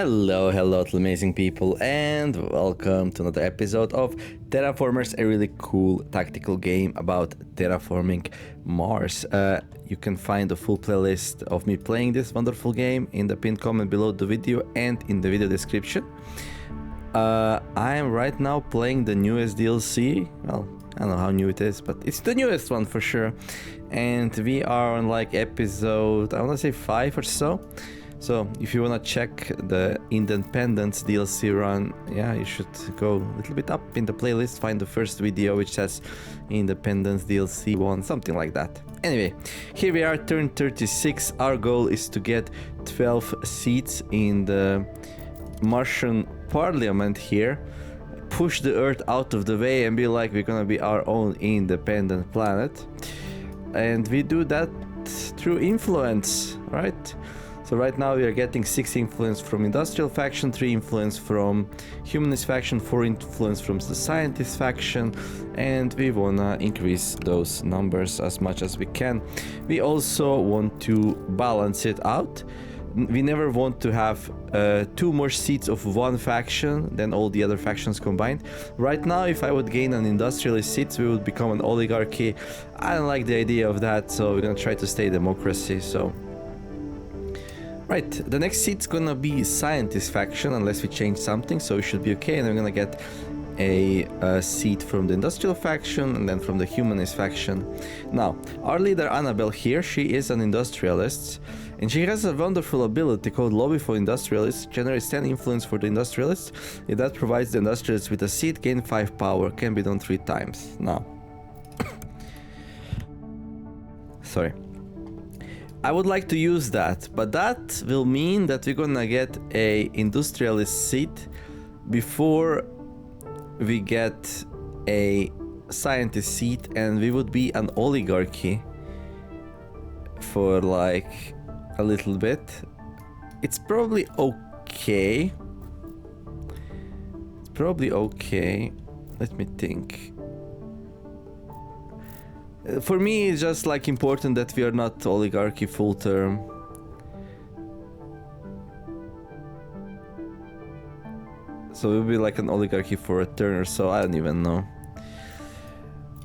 Hello to amazing people, and welcome to another episode of Terraformers, a really cool tactical game about terraforming Mars. You can find a full playlist of me playing this wonderful game in the pinned comment below the video and in the video description. I am right now playing the newest DLC. Well, I don't know how new it is, but it's the newest one for sure. And we are on like episode, I want to say 5 or so. So if you want to check the Independence DLC run, yeah, you should go a little bit up in the playlist, find the first video which says Independence DLC 1, something like that. Anyway, here we are, turn 36. Our goal is to get 12 seats in the Martian Parliament here, push the Earth out of the way and be like, we're gonna be our own independent planet. And we do that through influence, right? So right now we are getting 6 influence from industrial faction, 3 influence from humanist faction, 4 influence from the scientist faction, and we wanna increase those numbers as much as we can. We also want to balance it out. We never want to have 2 more seats of one faction than all the other factions combined. Right now, if I would gain an industrialist seats, we would become an oligarchy. I don't like the idea of that, so we're gonna try to stay democracy. So. Right, the next seat's gonna be scientist faction unless we change something, so we should be okay, and we're gonna get a seat from the industrial faction and then from the humanist faction. Now, our leader Annabelle here, she is an industrialist, and she has a wonderful ability called Lobby for Industrialists, generates 10 influence for the industrialists. If that provides the industrialists with a seat, gain 5 power, can be done 3 times. Now, sorry. I would like to use that, but that will mean that we're gonna get a industrialist seat before we get a scientist seat, and we would be an oligarchy for like a little bit. It's probably okay. It's probably okay. Let me think. For me, it's just like important that we are not oligarchy full term. So we'll be like an oligarchy for a turn or so, I don't even know.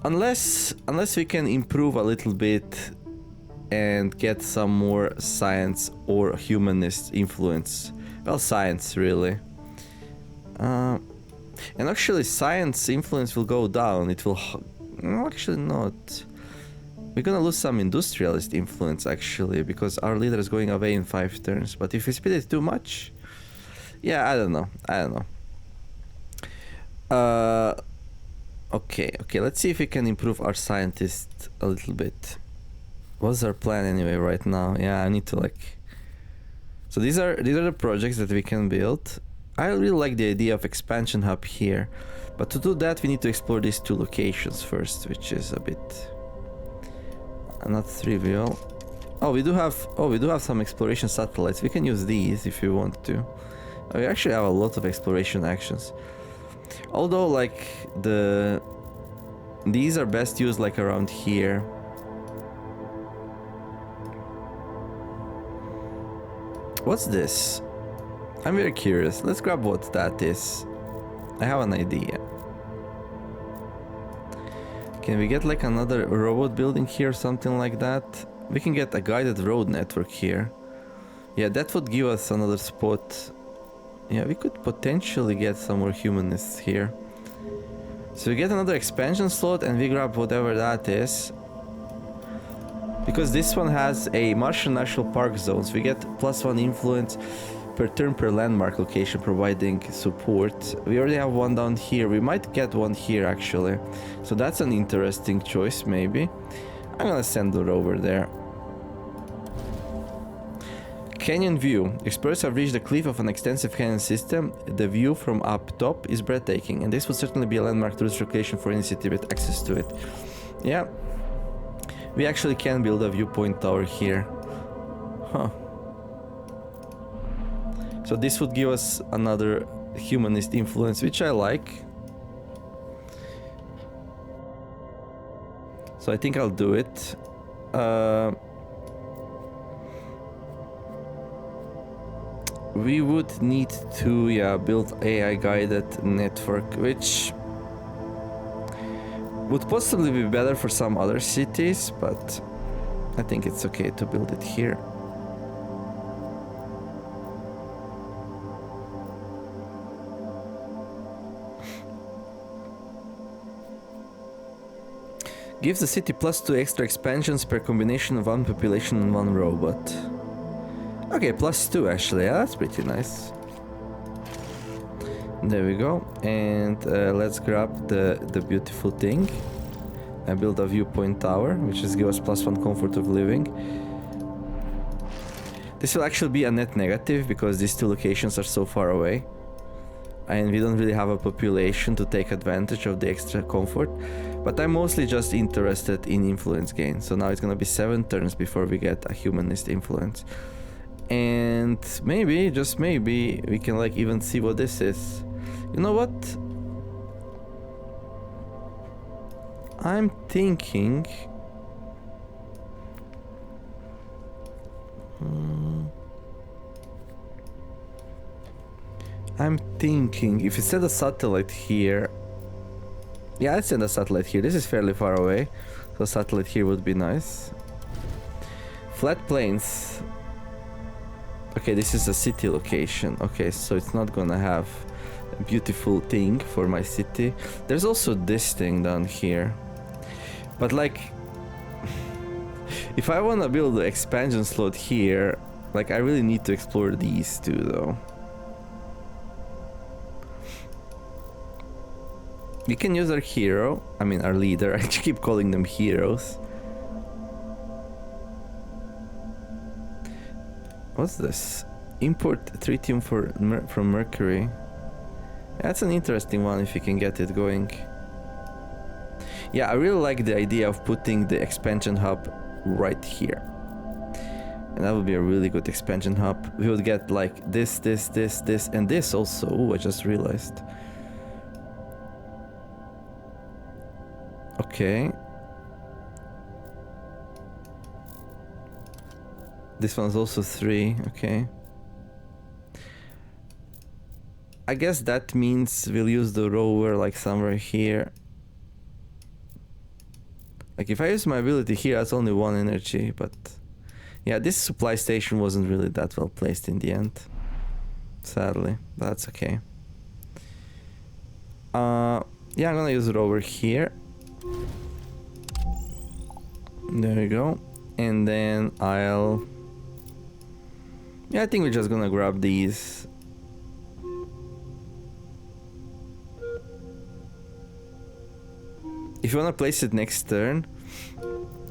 Unless we can improve a little bit and get some more science or humanist influence. Well, science really. And actually science influence will go down. It will... No, actually not. We're gonna lose some industrialist influence actually, because our leader is going away in 5 turns. But if we speed it too much, yeah, I don't know. Okay, let's see if we can improve our scientist a little bit. What's our plan anyway right now? Yeah, I need to like... So these are the projects that we can build. I really like the idea of expansion hub here, but to do that we need to explore these 2 locations first, which is a bit not trivial. We do have some exploration satellites. We can use these if you want to. We actually have a lot of exploration actions, although like these are best used like around here. What's this? I'm very curious. Let's grab what that is. I have an idea. Can we get like another robot building here, something like that? We can get a guided road network here. Yeah, that would give us another spot. Yeah, we could potentially get some more humanists here. So we get another expansion slot and we grab whatever that is. Because this one has a Martian National Park zones. We get +1 influence per turn per landmark location, providing support. We already have one down here. We might get one here actually. So that's an interesting choice maybe. I'm gonna send the rover there. Canyon view. Explorers have reached the cliff of an extensive canyon system. The view from up top is breathtaking, and this would certainly be a landmark tourist location for any city with access to it. Yeah. We actually can build a viewpoint tower here. Huh. So this would give us another humanist influence, which I like. So I think I'll do it. we would need to, yeah, build AI guided network, which would possibly be better for some other cities, but I think it's okay to build it here. Gives the city +2 extra expansions per combination of one population and one robot. Okay, +2 actually, yeah, that's pretty nice. There we go, and let's grab the beautiful thing and build a viewpoint tower, which is give us +1 comfort of living. This will actually be a net negative because these two locations are so far away, and we don't really have a population to take advantage of the extra comfort. But I'm mostly just interested in influence gain, so now it's gonna be 7 turns before we get a humanist influence. And maybe, just maybe, we can like even see what this is. You know what? I'm thinking... I'm thinking if you set a satellite here... Yeah, I'd send a satellite here. This is fairly far away, so a satellite here would be nice. Flat plains. Okay, this is a city location. Okay, so it's not gonna have a beautiful thing for my city. There's also this thing down here. But like... if I wanna build the expansion slot here, like I really need to explore these two though. We can use our hero, I mean our leader, I keep calling them heroes. What's this? Import tritium from Mercury. That's an interesting one if you can get it going. Yeah, I really like the idea of putting the expansion hub right here. And that would be a really good expansion hub. We would get like this, and this also. Ooh, I just realized. Okay. This one's also 3, okay. I guess that means we'll use the rover like somewhere here. Like if I use my ability here, that's only 1 energy, but... yeah, this supply station wasn't really that well placed in the end. Sadly, but that's okay. Yeah, I'm gonna use the rover here. There we go. And then I'll... yeah, I think we're just gonna grab these. If you wanna place it next turn,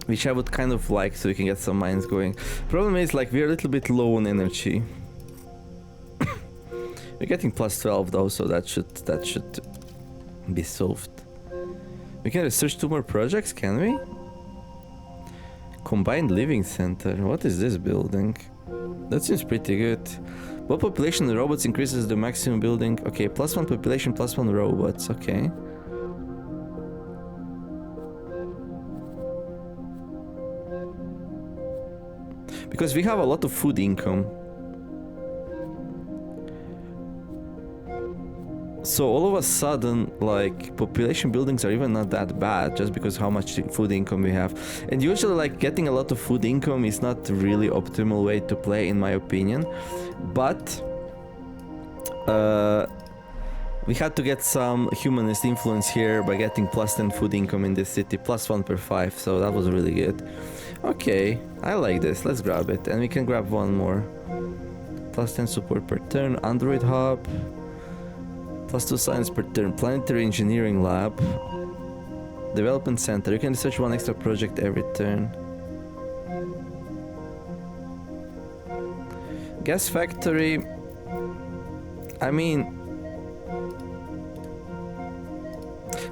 which I would kind of like so we can get some mines going. Problem is, like, we're a little bit low on energy. We're getting +12 though, so that should be solved. We can research 2 more projects, can we? Combined living center. What is this building? That seems pretty good. What population of robots increases the maximum building? Okay, +1 population, +1 robots. Okay. Because we have a lot of food income. So all of a sudden, like, population buildings are even not that bad just because how much food income we have. And usually, like, getting a lot of food income is not really optimal way to play, in my opinion. But we had to get some humanist influence here by getting +10 food income in this city, +1 per 5, so that was really good. Okay, I like this, let's grab it. And we can grab one more. +10 support per turn, Android hub. +2 science per turn, planetary engineering lab, development center. You can research 1 extra project every turn. Gas factory. I mean,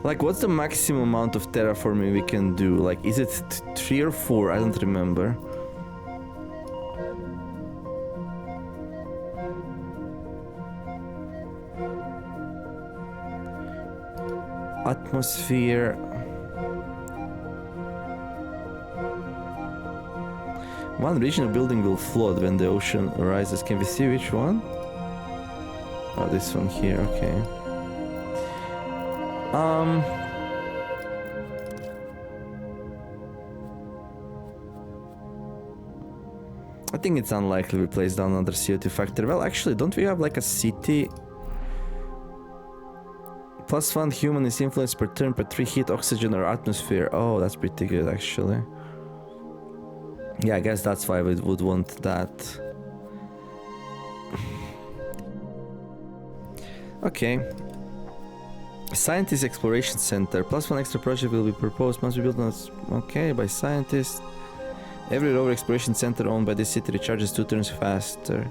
like, what's the maximum amount of terraforming we can do? Like, is it 3 or 4? I don't remember. Atmosphere. One regional building will flood when the ocean rises. Can we see which one? Oh, this one here, okay. I think it's unlikely we place down another CO2 factory. Well, actually, don't we have like a city? +1 human is influence per turn per 3 heat, oxygen, or atmosphere. Oh, that's pretty good, actually. Yeah, I guess that's why we would want that. Okay. Scientist Exploration Center. +1 extra project will be proposed. Must be built on... Okay, by scientists. Every rover exploration center owned by this city recharges 2 turns faster.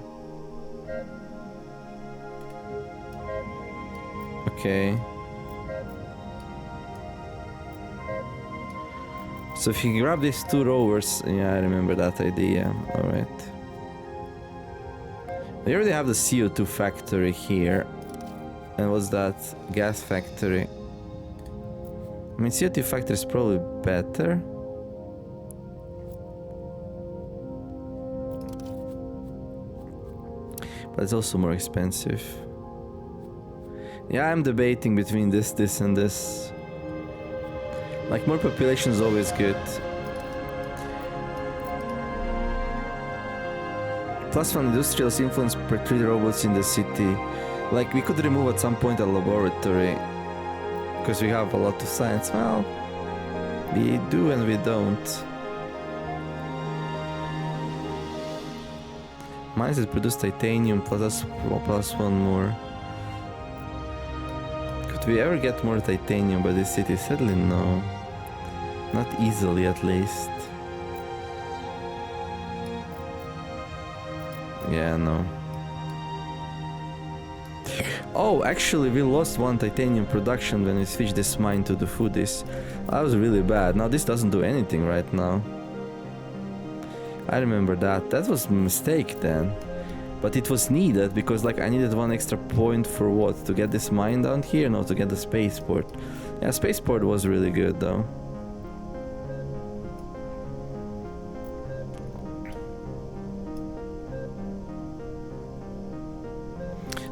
Okay. So if you grab these 2 rovers... Yeah, I remember that idea. Alright. We already have the CO2 factory here. And what's that? Gas factory. I mean, CO2 factory is probably better. But it's also more expensive. Yeah, I'm debating between this, and this. Like, more population is always good. +1 industrial influence per 3 robots in the city. Like, we could remove at some point a laboratory. Because we have a lot of science. Well, we do and we don't. Mines that produce titanium plus 1 more. Could we ever get more titanium by this city? Sadly, no. Not easily, at least. Yeah, no. Oh, actually, we lost 1 titanium production when we switched this mine to the foodies. That was really bad. Now this doesn't do anything right now. I remember that. That was a mistake then. But it was needed because, like, I needed 1 extra point for what? To get this mine down here? No, to get the spaceport. Yeah, spaceport was really good though.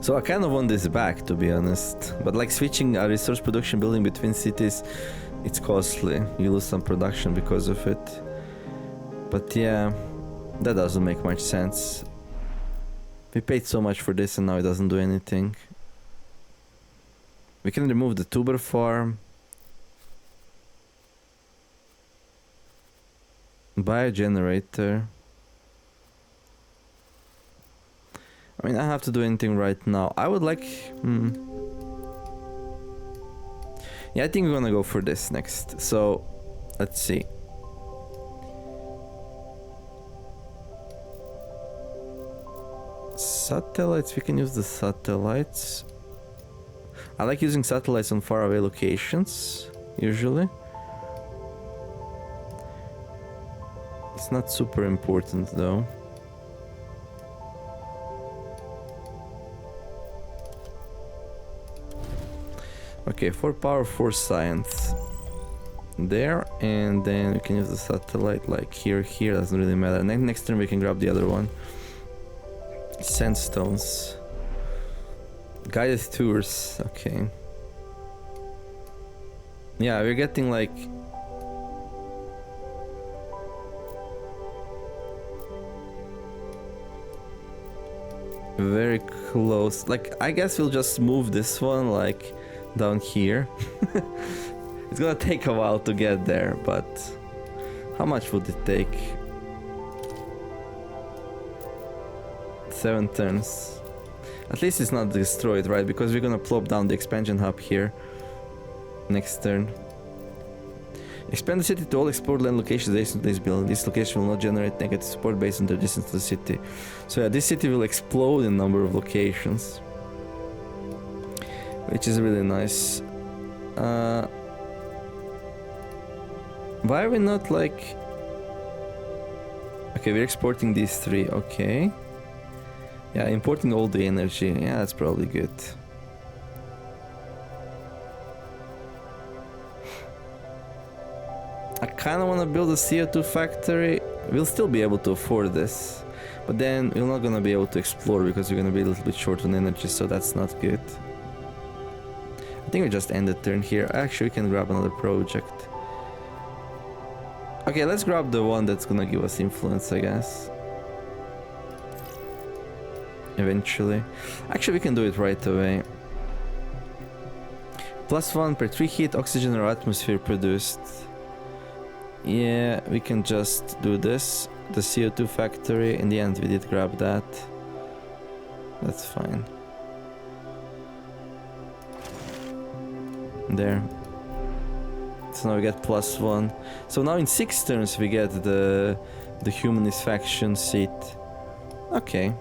So I kind of want this back, to be honest. But like switching a resource production building between cities, it's costly. You lose some production because of it. But yeah, that doesn't make much sense. We paid so much for this and now it doesn't do anything. We can remove the tuber farm. Buy a generator. I mean, I don't have to do anything right now. I would like... Yeah, I think we're gonna go for this next. So, let's see. Satellites, we can use the satellites. I like using satellites on faraway locations, usually. It's not super important though. Okay, 4 power, 4 science. There, and then we can use the satellite like here, doesn't really matter. Next turn we can grab the other one. Sandstones. Guided tours, okay. Yeah, we're getting like... very close. Like, I guess we'll just move this one like down here. It's gonna take a while to get there, but how much would it take? 7 turns. At least it's not destroyed, right? Because we're gonna plop down the expansion hub here next turn. Expand the city to all explored land locations adjacent to this building. This location will not generate negative support based on their distance to the city. So yeah, this city will explode in number of locations, which is really nice. Why are we not like... Okay, we're exporting these 3, okay. Yeah, importing all the energy. Yeah, that's probably good. I kind of want to build a CO2 factory. We'll still be able to afford this. But then we're not gonna be able to explore because we're gonna be a little bit short on energy, so that's not good. I think we just end the turn here. Actually, we can grab another project. Okay, let's grab the one that's gonna give us influence, I guess. Eventually. Actually, we can do it right away. +1 per 3 heat, oxygen or atmosphere produced. Yeah, we can just do this. The CO2 factory. In the end, we did grab that. That's fine. There. So now we get +1. So now in 6 turns we get the humanist faction seat. Okay.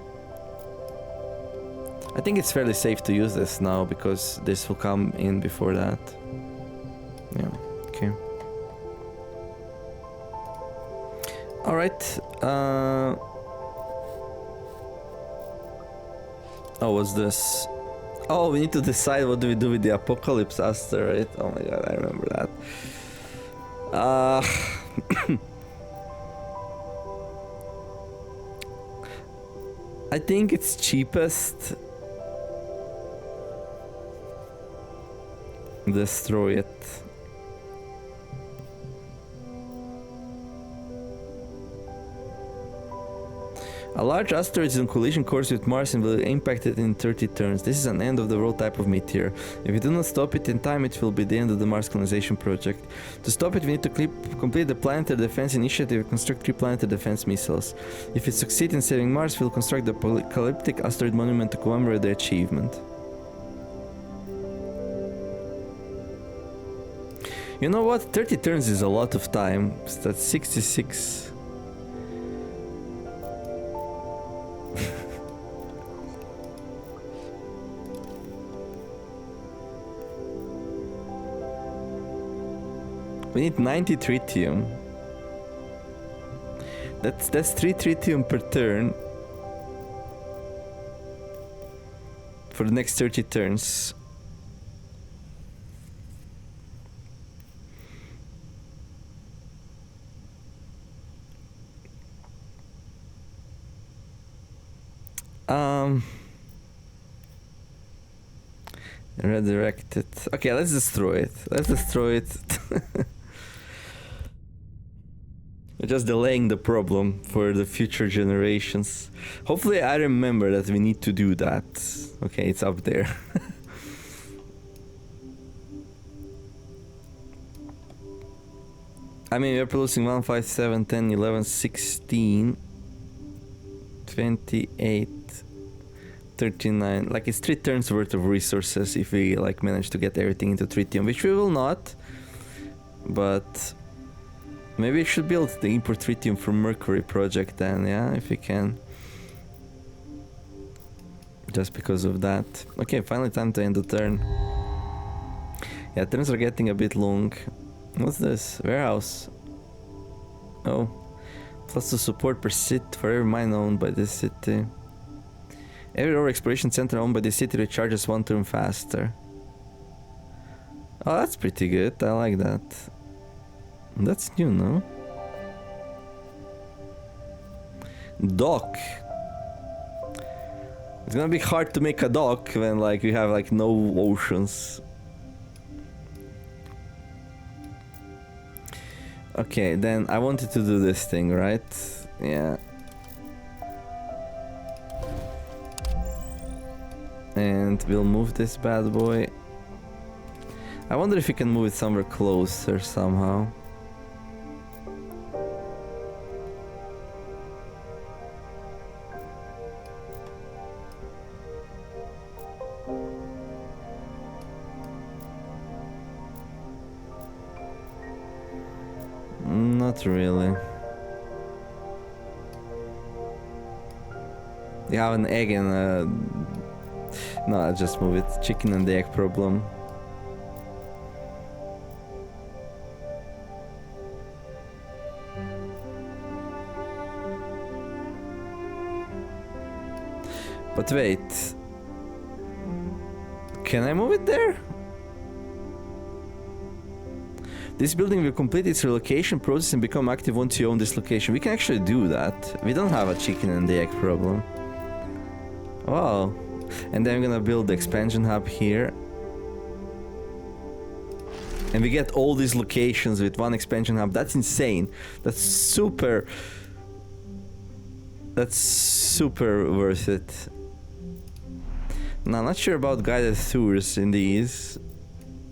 I think it's fairly safe to use this now because this will come in before that. Yeah, okay. Alright. Oh, what's this? Oh, we need to decide what do we do with the Apocalypse asteroid. Oh my god, I remember that. I think it's cheapest. Destroy it. A large asteroid is on collision course with Mars and will impact it in 30 turns. This is an end of the world type of meteor. If we do not stop it in time, it will be the end of the Mars colonization project. To stop it, we need to complete the Planetary Defense Initiative and construct 3 Planetary Defense missiles. If we succeed in saving Mars, we'll construct the Apocalyptic Asteroid Monument to commemorate the achievement. You know what? 30 turns is a lot of time. That's 66. We need 90 tritium. That's 3 tritium per turn for the next 30 turns. Redirect it. Okay, let's destroy it. Let's destroy it. We're just delaying the problem for the future generations. Hopefully I remember that we need to do that. Okay, it's up there. I mean, we're producing 1, 5, 7, 10, 11, 16, 28, 39. Like, it's 3 turns worth of resources if we like manage to get everything into tritium, which we will not. But maybe we should build the import tritium from Mercury project then, yeah, if we can. Just because of that. Okay, finally time to end the turn. Yeah, turns are getting a bit long. What's this? Warehouse. Oh. Plus the support per sit for every mine owned by this city. Every ore exploration center owned by the city recharges 1 turn faster. Oh, that's pretty good. I like that. That's new, no? Dock. It's gonna be hard to make a dock when like we have like no oceans. Okay, then I wanted to do this thing, right? Yeah. And we'll move this bad boy. I wonder if we can move it somewhere closer somehow. Not really. You have an egg and a... No, I'll just move it. Chicken and the egg problem. But wait. Can I move it there? This building will complete its relocation process and become active once you own this location. We can actually do that. We don't have a chicken and the egg problem. Wow. And then I'm gonna build the expansion hub here. And we get all these locations with one expansion hub. That's insane. That's super worth it. Now, not sure about guided tours in these.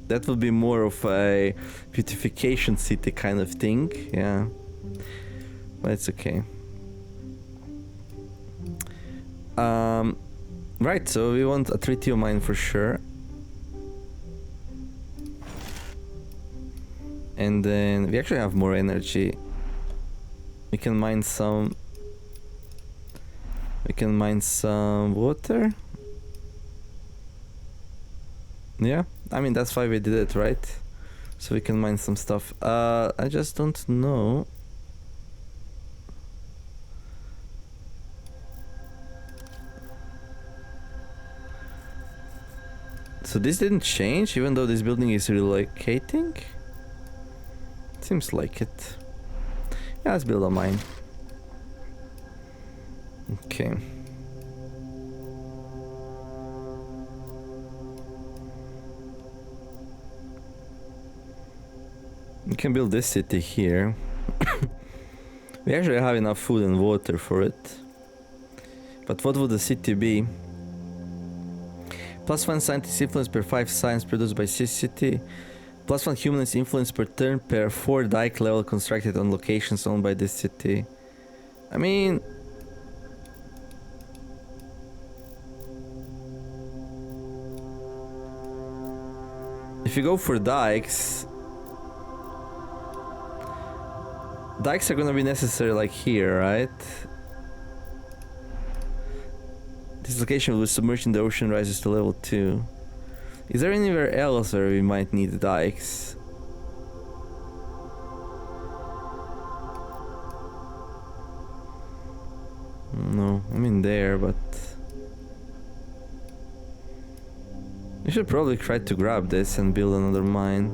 That will be more of a beautification city kind of thing, yeah. But it's okay. Right, so we want a tritium mine for sure. And then we actually have more energy. We can mine some... We can mine some water. Yeah, I mean that's why we did it, right? So we can mine some stuff. I just don't know. So this didn't change even though this building is relocating? Seems like it. Yeah, let's build a mine. Okay. We can build this city here. We actually have enough food and water for it. But what would the city be? +1 scientist influence per 5 science produced by this city. +1 humanist influence per turn per 4 dike level constructed on locations owned by this city. I mean... if you go for dikes... dikes are gonna be necessary like here, right? This location will submerge in the ocean rises to level 2. Is there anywhere else where we might need dikes? No, I mean there, but... we should probably try to grab this and build another mine.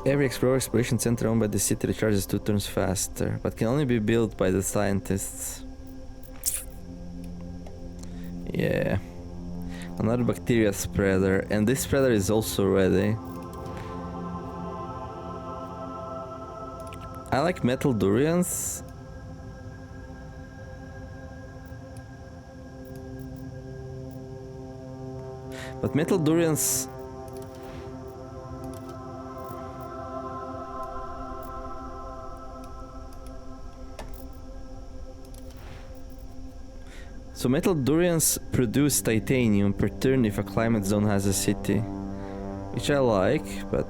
Every exploration center owned by the city recharges 2 turns faster, but can only be built by the scientists. Yeah. Another bacteria spreader, and this spreader is also ready. I like metal durians. But metal durians... so metal durians produce titanium per turn if a climate zone has a city. Which I like, but...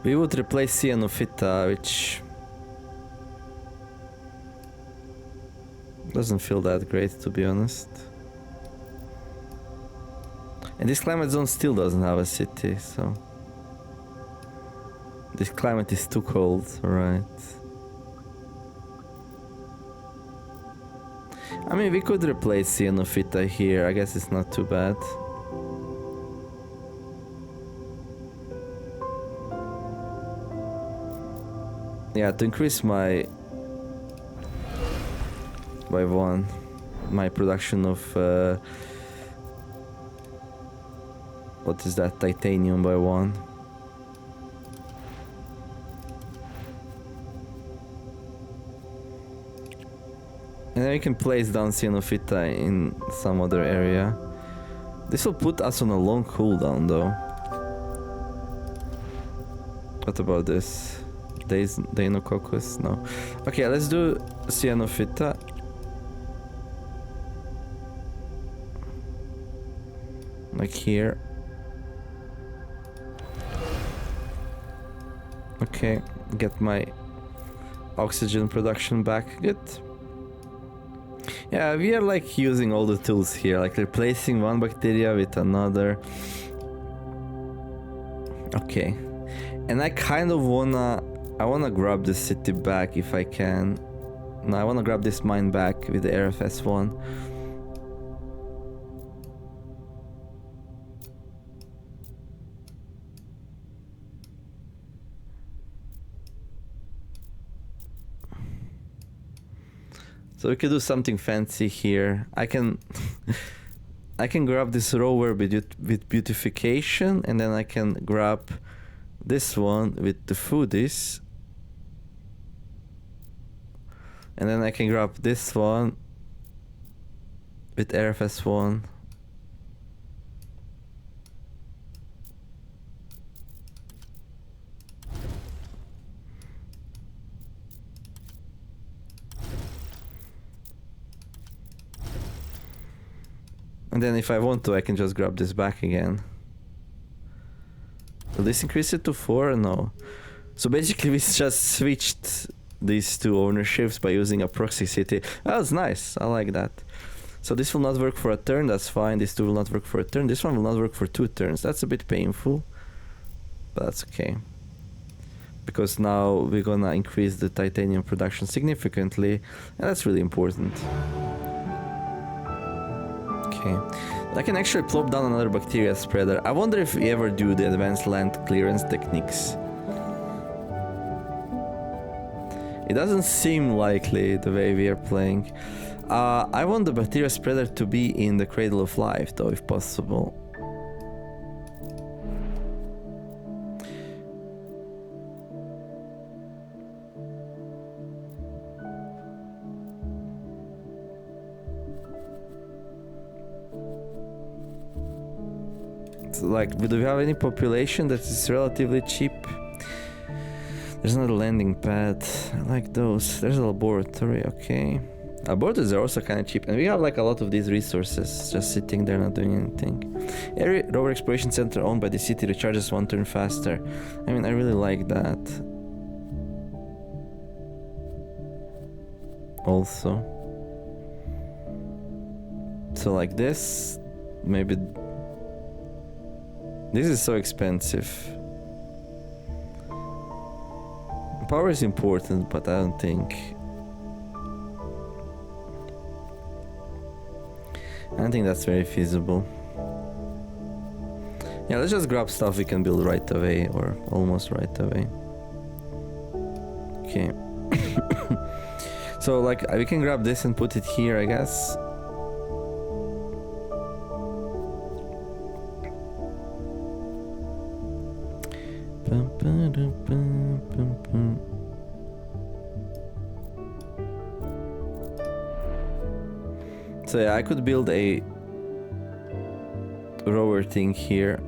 we would replace cyanophyta, which... doesn't feel that great, to be honest. And this climate zone still doesn't have a city, so... this climate is too cold, right? I mean, we could replace cyanophyta here, I guess it's not too bad. Yeah, to increase my... by 1, my production of... what is that? Titanium by 1. And then we can place down cyanophyta in some other area. This will put us on a long cooldown though. What about this? Deinococcus? No. Okay, let's do cyanophyta. Like here. Okay, get my oxygen production back. Good. Yeah, we are like using all the tools here, like replacing one bacteria with another. Okay. And I kind of I wanna grab the city back if I can. No, I wanna grab this mine back with the RFS one. So we could do something fancy here. I can I can grab this rover with beautification, and then I can grab this one with the foodies. And then I can grab this one with RFS1. And then if I want to, I can just grab this back again. Will this increase it to 4? No. So basically we just switched these two ownerships by using a proxy city. That was nice. I like that. So this will not work for a turn. That's fine. This two will not work for a turn. This one will not work for 2 turns. That's a bit painful, but that's okay. Because now we're gonna increase the titanium production significantly, and that's really important. Okay. I can actually plop down another bacteria spreader. I wonder if we ever do the advanced land clearance techniques. It doesn't seem likely the way we are playing. I want the bacteria spreader to be in the Cradle of Life though, if possible. So, like, do we have any population that is relatively cheap? There's another landing pad. I like those. There's a laboratory, okay. Laboratories are also kind of cheap, and we have like a lot of these resources just sitting there not doing anything. Every rover exploration center owned by the city recharges 1 turn faster. I mean, I really like that. Also. So like this, maybe... This is so expensive. Power is important, but I don't think that's very feasible. Yeah, let's just grab stuff we can build right away, or almost right away. Okay. So like we can grab this and put it here, I guess. So yeah, I could build a rover thing here.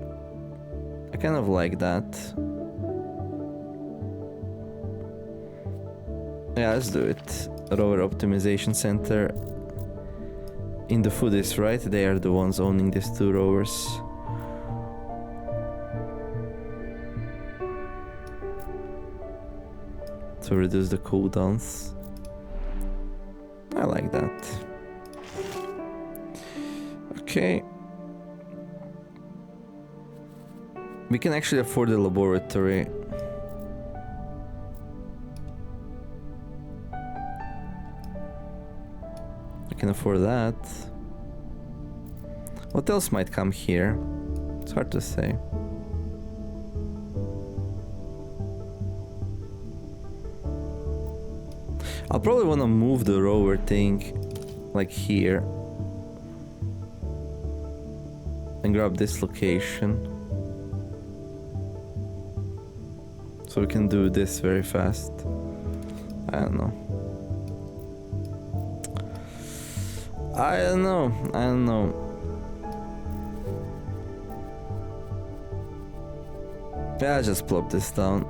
I kind of like that. Yeah, let's do it. Rover optimization center. In the foodies, right? They are the ones owning these 2 rovers. To reduce the cooldowns. I like that. Okay. We can actually afford the laboratory. I can afford that. What else might come here? It's hard to say. I'll probably want to move the rover thing like here and grab this location so we can do this very fast. I don't know. Yeah, I just plop this down.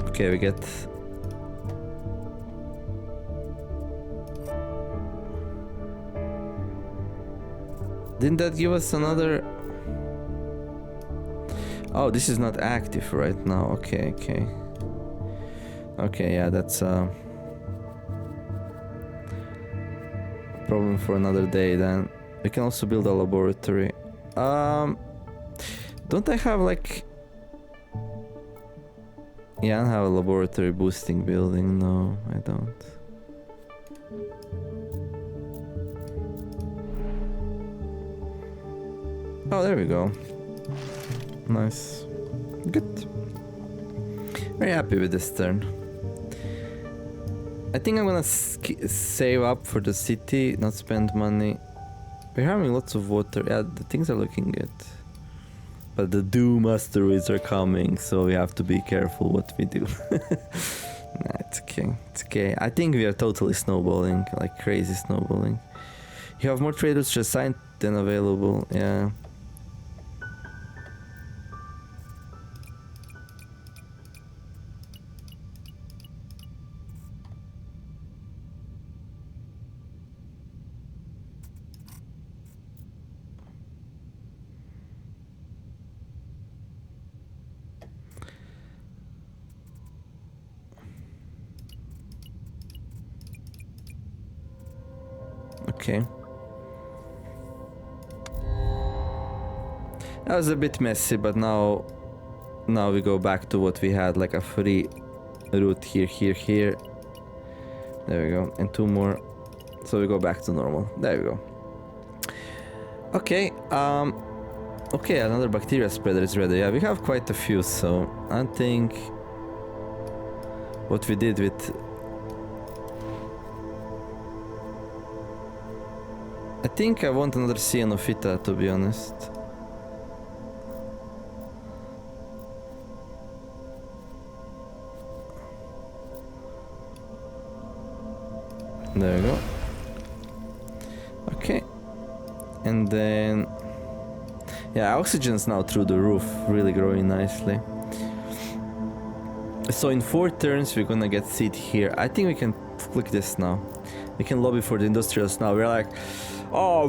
Okay, we get... Didn't that give us another... Oh, this is not active right now. Okay. Okay, yeah, that's a problem for another day then. We can also build a laboratory. Don't I have like... Yeah, I don't have a laboratory boosting building. No, I don't. Oh, there we go. Nice. Good. Very happy with this turn. I think I'm gonna save up for the city, not spend money. We're having lots of water. Yeah, the things are looking good. But the doom asteroids are coming, so we have to be careful what we do. Nah, it's okay. It's okay. I think we are totally snowballing, like crazy snowballing. You have more traders just signed than available. Yeah. Okay. That was a bit messy, but now we go back to what we had, like a free route here, here, here. There we go. And two more. So we go back to normal. There we go. Okay, okay, another bacteria spreader is ready. Yeah, we have quite a few, so I think what we did with... I think I want another Cyanophyta, to be honest. There we go. Okay. And then... Yeah, oxygen's now through the roof, really growing nicely. So in 4 turns we're gonna get seed here. I think we can click this now. We can lobby for the industrialists now. We're like, oh,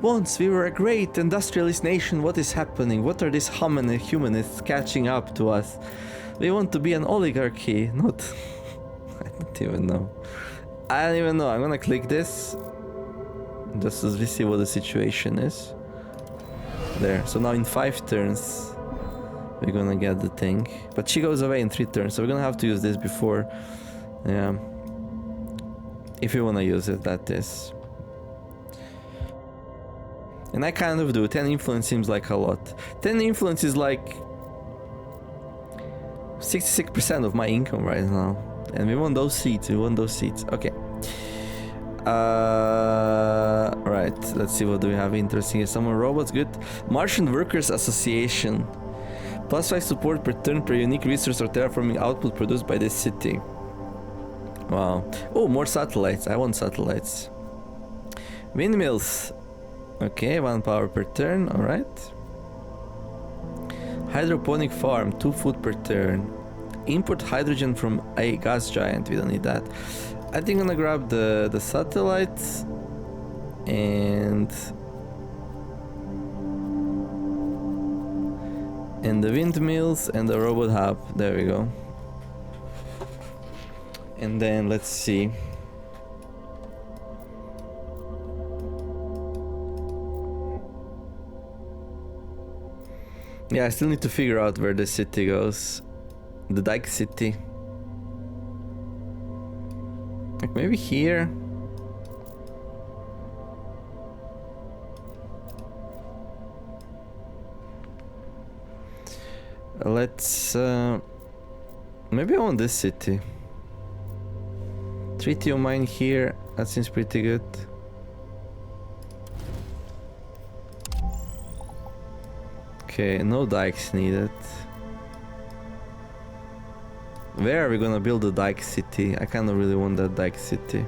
once we were a great industrialist nation. What is happening? What are these humanists catching up to us? We want to be an oligarchy, not... I don't even know. I don't even know. I'm gonna click this. Just as we see what the situation is. There. So now in 5 turns we're gonna get the thing. But she goes away in 3 turns, so we're gonna have to use this before. Yeah. If you wanna use it, that is. And I kind of do. 10 influence seems like a lot. 10 influence is like 66% of my income right now. And we want those seats. Okay. Right. Let's see, what do we have interesting here. Summon robots, good. Martian Workers Association. +5 support per turn per unique resource or terraforming output produced by this city. Wow. Oh, more satellites. I want satellites. Windmills. Okay, 1 power per turn. Alright. Hydroponic farm. 2 food per turn. Import hydrogen from a gas giant. We don't need that. I think I'm gonna grab the satellites and the windmills and the robot hub. There we go. And then let's see. Yeah, I still need to figure out where the city goes. The Dike City. Like maybe here. Let's maybe I want this city. Treaty of mine here. That seems pretty good. Okay, no dikes needed. Where are we gonna build a dike city? I kinda really want that dike city.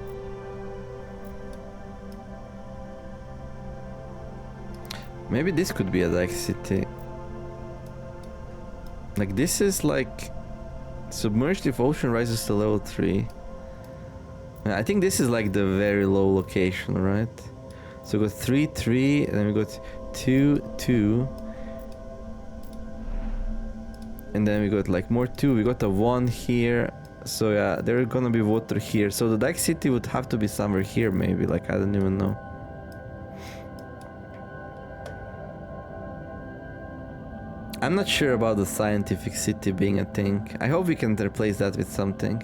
Maybe this could be a dike city. Like this is like submerged if ocean rises to level 3. I think this is like the very low location, right? So we got 3, 3, and then we got 2, 2. And then we got like more 2, we got a 1 here. So yeah, there's gonna be water here. So the Dike City would have to be somewhere here maybe, like I don't even know. I'm not sure about the scientific city being a thing. I hope we can replace that with something.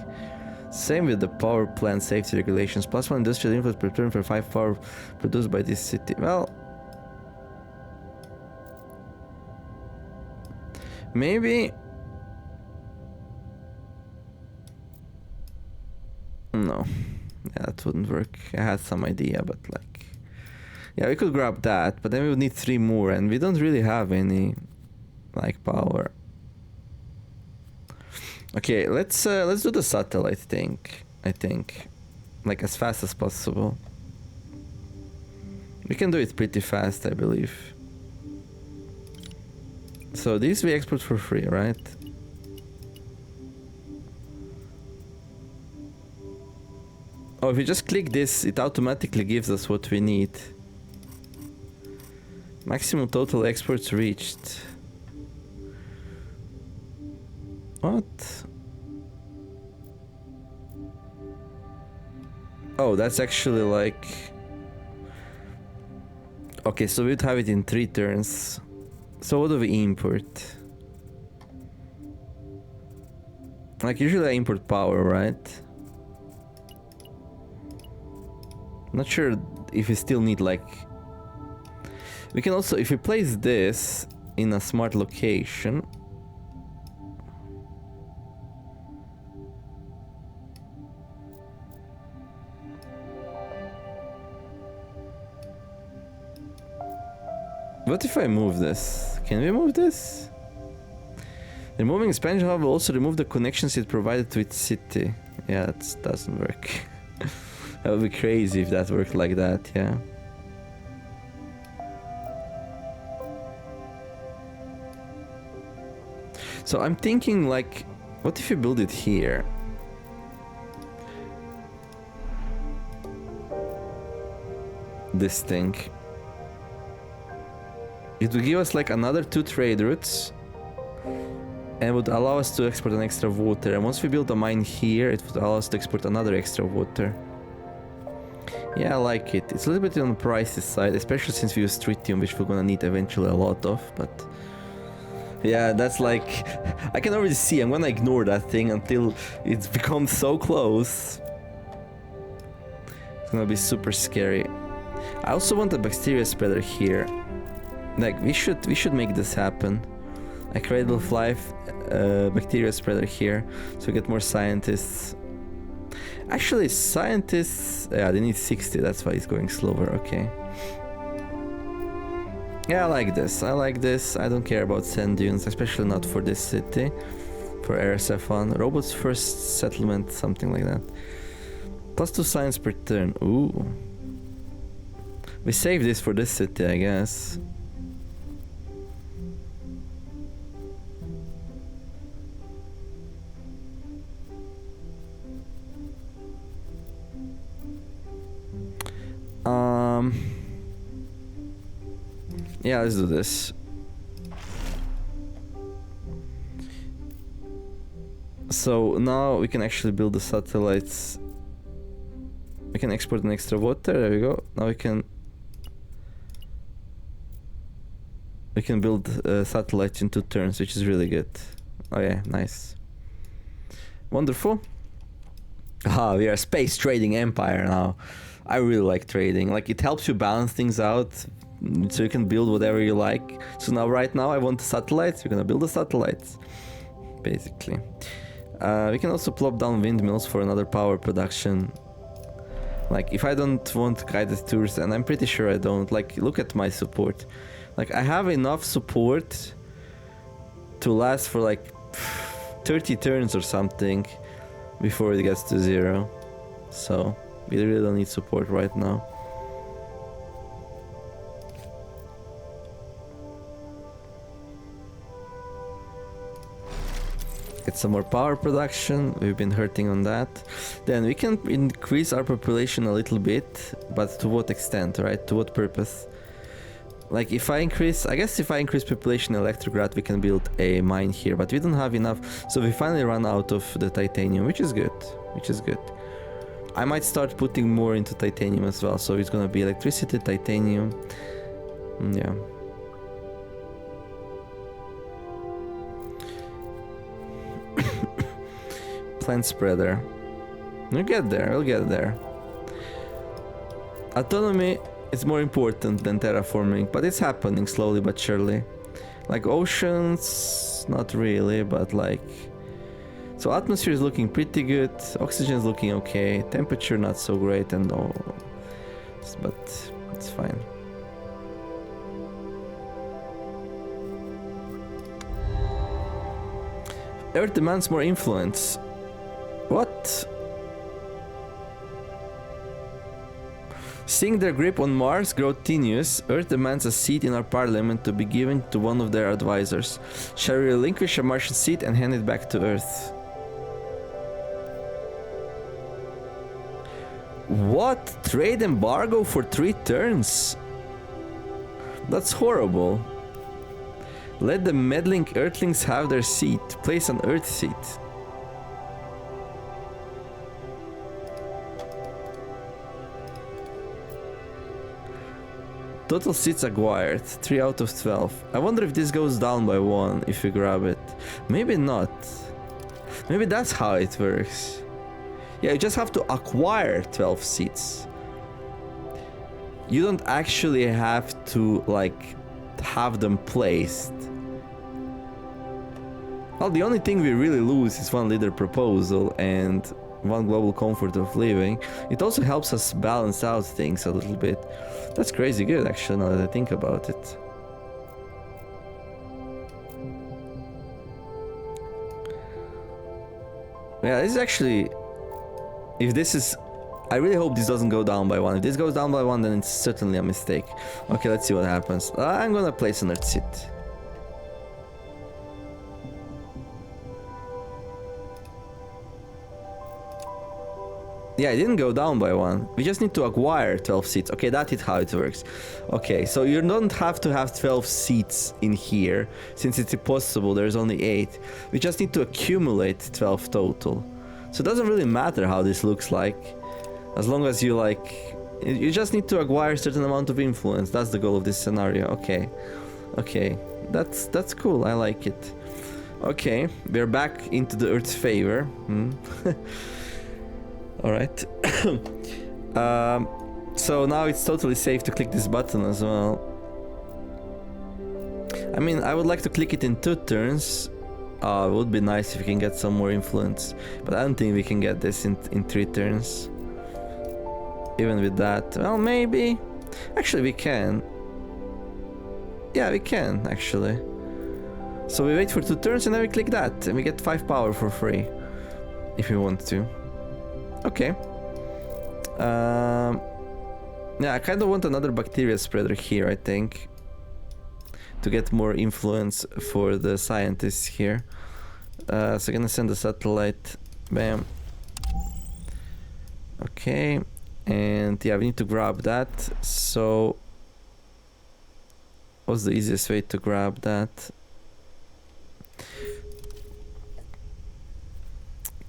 Same with the power plant safety regulations. +1 industrial input per turn for 5 power produced by this city. Well, maybe... No. Yeah, that wouldn't work. I had some idea, but like... Yeah, we could grab that, but then we would need 3 more, and we don't really have any, like, power. Okay, let's do the satellite thing, I think. Like, as fast as possible. We can do it pretty fast, I believe. So these we export for free, right? Oh, if we just click this, it automatically gives us what we need. Maximum total exports reached. What? Oh, that's actually like... Okay, so we'd have it in 3 turns. So what do we import? Like, usually I import power, right? Not sure if we still need, like... We can also, if we place this in a smart location... What if I move this? Can we move this? Removing expansion hub will also remove the connections it provided to its city. Yeah, that doesn't work. That would be crazy if that worked like that, yeah. So I'm thinking, like, what if you build it here? This thing. It would give us like another 2 trade routes and would allow us to export an extra water. And once we build a mine here, it would allow us to export another extra water. Yeah, I like it. It's a little bit on the pricey side, especially since we use tritium, which we're gonna need eventually a lot of, but... Yeah, that's like... I can already see I'm gonna ignore that thing until it's become so close. It's gonna be super scary. I also want a bacteria spreader here. Like, we should make this happen. A cradle of life bacteria spreader here, so we get more scientists. Actually, scientists... Yeah, they need 60, that's why it's going slower, okay. Yeah, I like this, I don't care about sand dunes, especially not for this city. For RSF1. Robots first settlement, something like that. +2 science per turn, ooh. We save this for this city, I guess. Yeah, let's do this. So now we can actually build the satellites. We can export an extra water, there we go. Now we can build satellites in 2 turns, which is really good. Oh yeah, nice. Wonderful. Ah, we are a space trading empire now. I really like trading. Like, it helps you balance things out, so you can build whatever you like. So now, right now, I want the satellites. We're gonna build the satellites, basically. We can also plop down windmills for another power production. Like, if I don't want guided tours, and I'm pretty sure I don't, like, look at my support. Like, I have enough support to last for like 30 turns or something before it gets to 0. So we really don't need support right now. Get some more power production. We've been hurting on that. Then we can increase our population a little bit, but to what extent, right? To what purpose? Like, if I increase, I guess if I increase population in Electrograd, we can build a mine here, but we don't have enough, so we finally run out of the titanium, which is good, I might start putting more into titanium as well, so it's gonna be electricity, titanium, yeah. plant spreader. We'll get there, we'll get there. Autonomy is more important than terraforming, but it's happening slowly but surely. Like oceans, not really, but like... So atmosphere is looking pretty good, oxygen is looking okay, temperature not so great and all, but it's fine. Earth demands more influence. What? Seeing their grip on Mars grow tenuous, Earth demands a seat in our parliament to be given to one of their advisors. Shall we relinquish a Martian seat and hand it back to Earth? What? Trade embargo for 3 turns? That's horrible. Let the meddling Earthlings have their seat. Place an Earth seat. Total seats acquired, 3 out of 12. I wonder if this goes down by 1 if you grab it. Maybe not. Maybe that's how it works. Yeah, you just have to acquire 12 seats. You don't actually have to, like, have them placed. Well, the only thing we really lose is 1 leader proposal and 1 global comfort of living. It also helps us balance out things a little bit. That's crazy good, actually, now that I think about it. Yeah, this is actually... If this is... I really hope this doesn't go down by 1. If this goes down by 1, then it's certainly a mistake. Okay, let's see what happens. I'm gonna place an Earth seat. Yeah, it didn't go down by 1. We just need to acquire 12 seats. Okay, that is how it works. Okay, so you don't have to have 12 seats in here. Since it's impossible, there's only 8. We just need to accumulate 12 total. So it doesn't really matter how this looks like. As long as you like... You just need to acquire a certain amount of influence. That's the goal of this scenario. Okay. Okay. That's cool. I like it. Okay. We're back into the Earth's favor. Alright. So now it's totally safe to click this button as well. I mean, I would like to click it in 2 turns. It would be nice if we can get some more influence. But I don't think we can get this in 3 turns. Even with that. Well, maybe. Actually, we can. Yeah, we can, actually. So we wait for 2 turns and then we click that. And we get 5 power for free. If we want to. Okay. Yeah, I kind of want another bacteria spreader here, I think. To get more influence for the scientists here. So I'm gonna send a satellite. Bam. Okay. And yeah, we need to grab that. So what's the easiest way to grab that?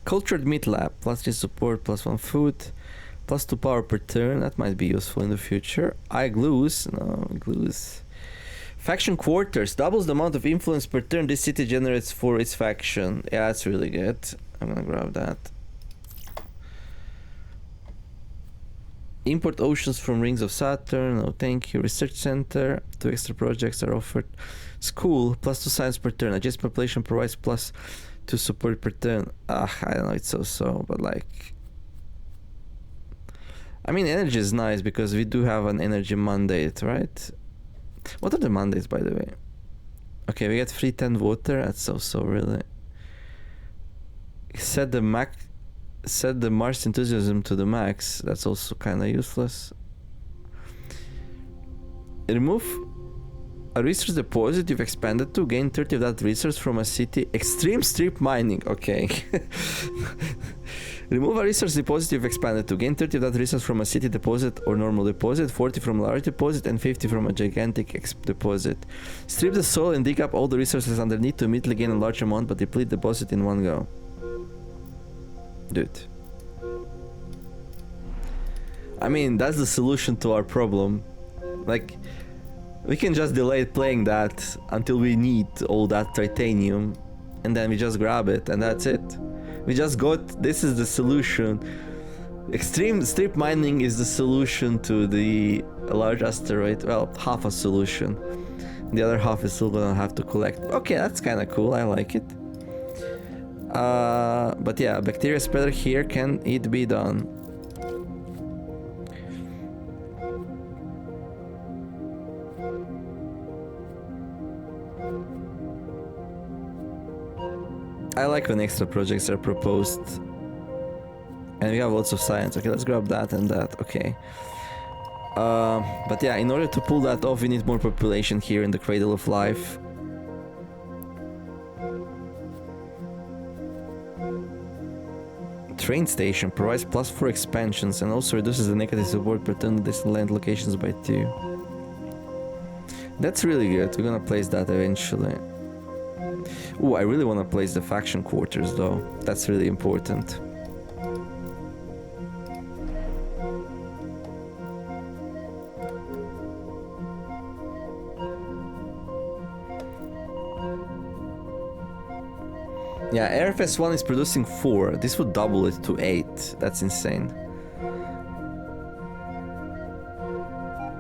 Cultured meat lab, +3 support, +1 food, +2 power per turn. That might be useful in the future. Eye glues, no glues. Faction quarters, doubles the amount of influence per turn this city generates for its faction. Yeah, that's really good. I'm gonna grab that. Import oceans from rings of Saturn. No, thank you. Research center. 2 extra projects are offered. School, +2 science per turn. Adjacent population provides +2 support per turn. I don't know, it's so, but like... I mean, energy is nice because we do have an energy mandate, right? What are the mandates, by the way? Okay, we get free 10 water. That's so really. Set the Mars enthusiasm to the max. That's also kind of useless. Remove a resource deposit you've expanded to. Gain 30 of that resource from a city. Extreme strip mining. Okay. Remove a resource deposit you've expanded to. Gain 30 of that resource from a city deposit or normal deposit. 40 from a large deposit and 50 from a gigantic deposit. Strip the soil and dig up all the resources underneath to immediately gain a large amount but deplete the deposit in one go. Dude. I mean, that's the solution to our problem. Like, we can just delay playing that until we need all that titanium and then we just grab it and that's it. We just got, this is the solution. Extreme strip mining is the solution to the large asteroid. Well, half a solution. The other half is still gonna have to collect. Okay, that's kind of cool. I like it. But yeah, bacteria spreader here. Can it be done? I like when extra projects are proposed. And we have lots of science. Okay, let's grab that and that. Okay. But yeah, in order to pull that off, we need more population here in the Cradle of Life. Train station provides +4 expansions and also reduces the negative support per turn distant land locations by 2. That's really good. We're gonna place that eventually. Ooh, I really want to place the faction quarters though. That's really important. Yeah, AirFS 1 is producing 4. This would double it to 8. That's insane.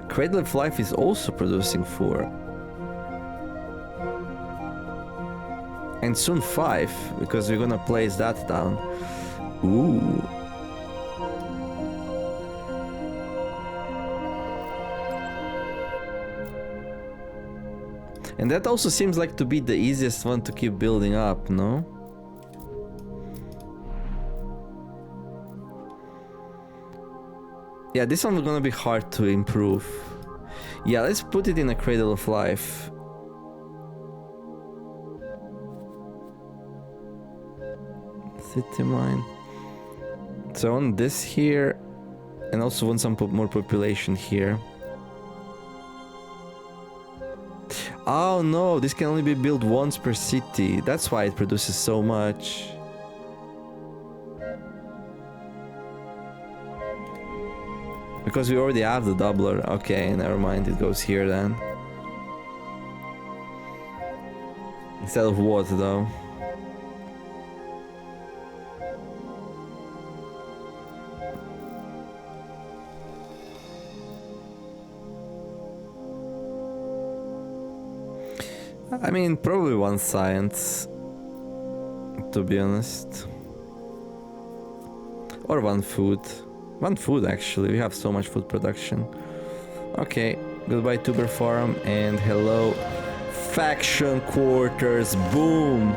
Cradle of Life is also producing 4. And soon 5, because we're gonna place that down. Ooh. And that also seems like to be the easiest one to keep building up, no? Yeah, this one's gonna be hard to improve. Yeah, let's put it in a Cradle of Life. City mine. So I want this here, and also want some more population here. Oh no, this can only be built once per city. That's why it produces so much. Because we already have the doubler. Okay, never mind, it goes here then. Instead of what though? I mean, probably one science, to be honest. Or one food. One food, actually. We have so much food production. Okay, goodbye Tuber Farm, and hello faction quarters. Boom!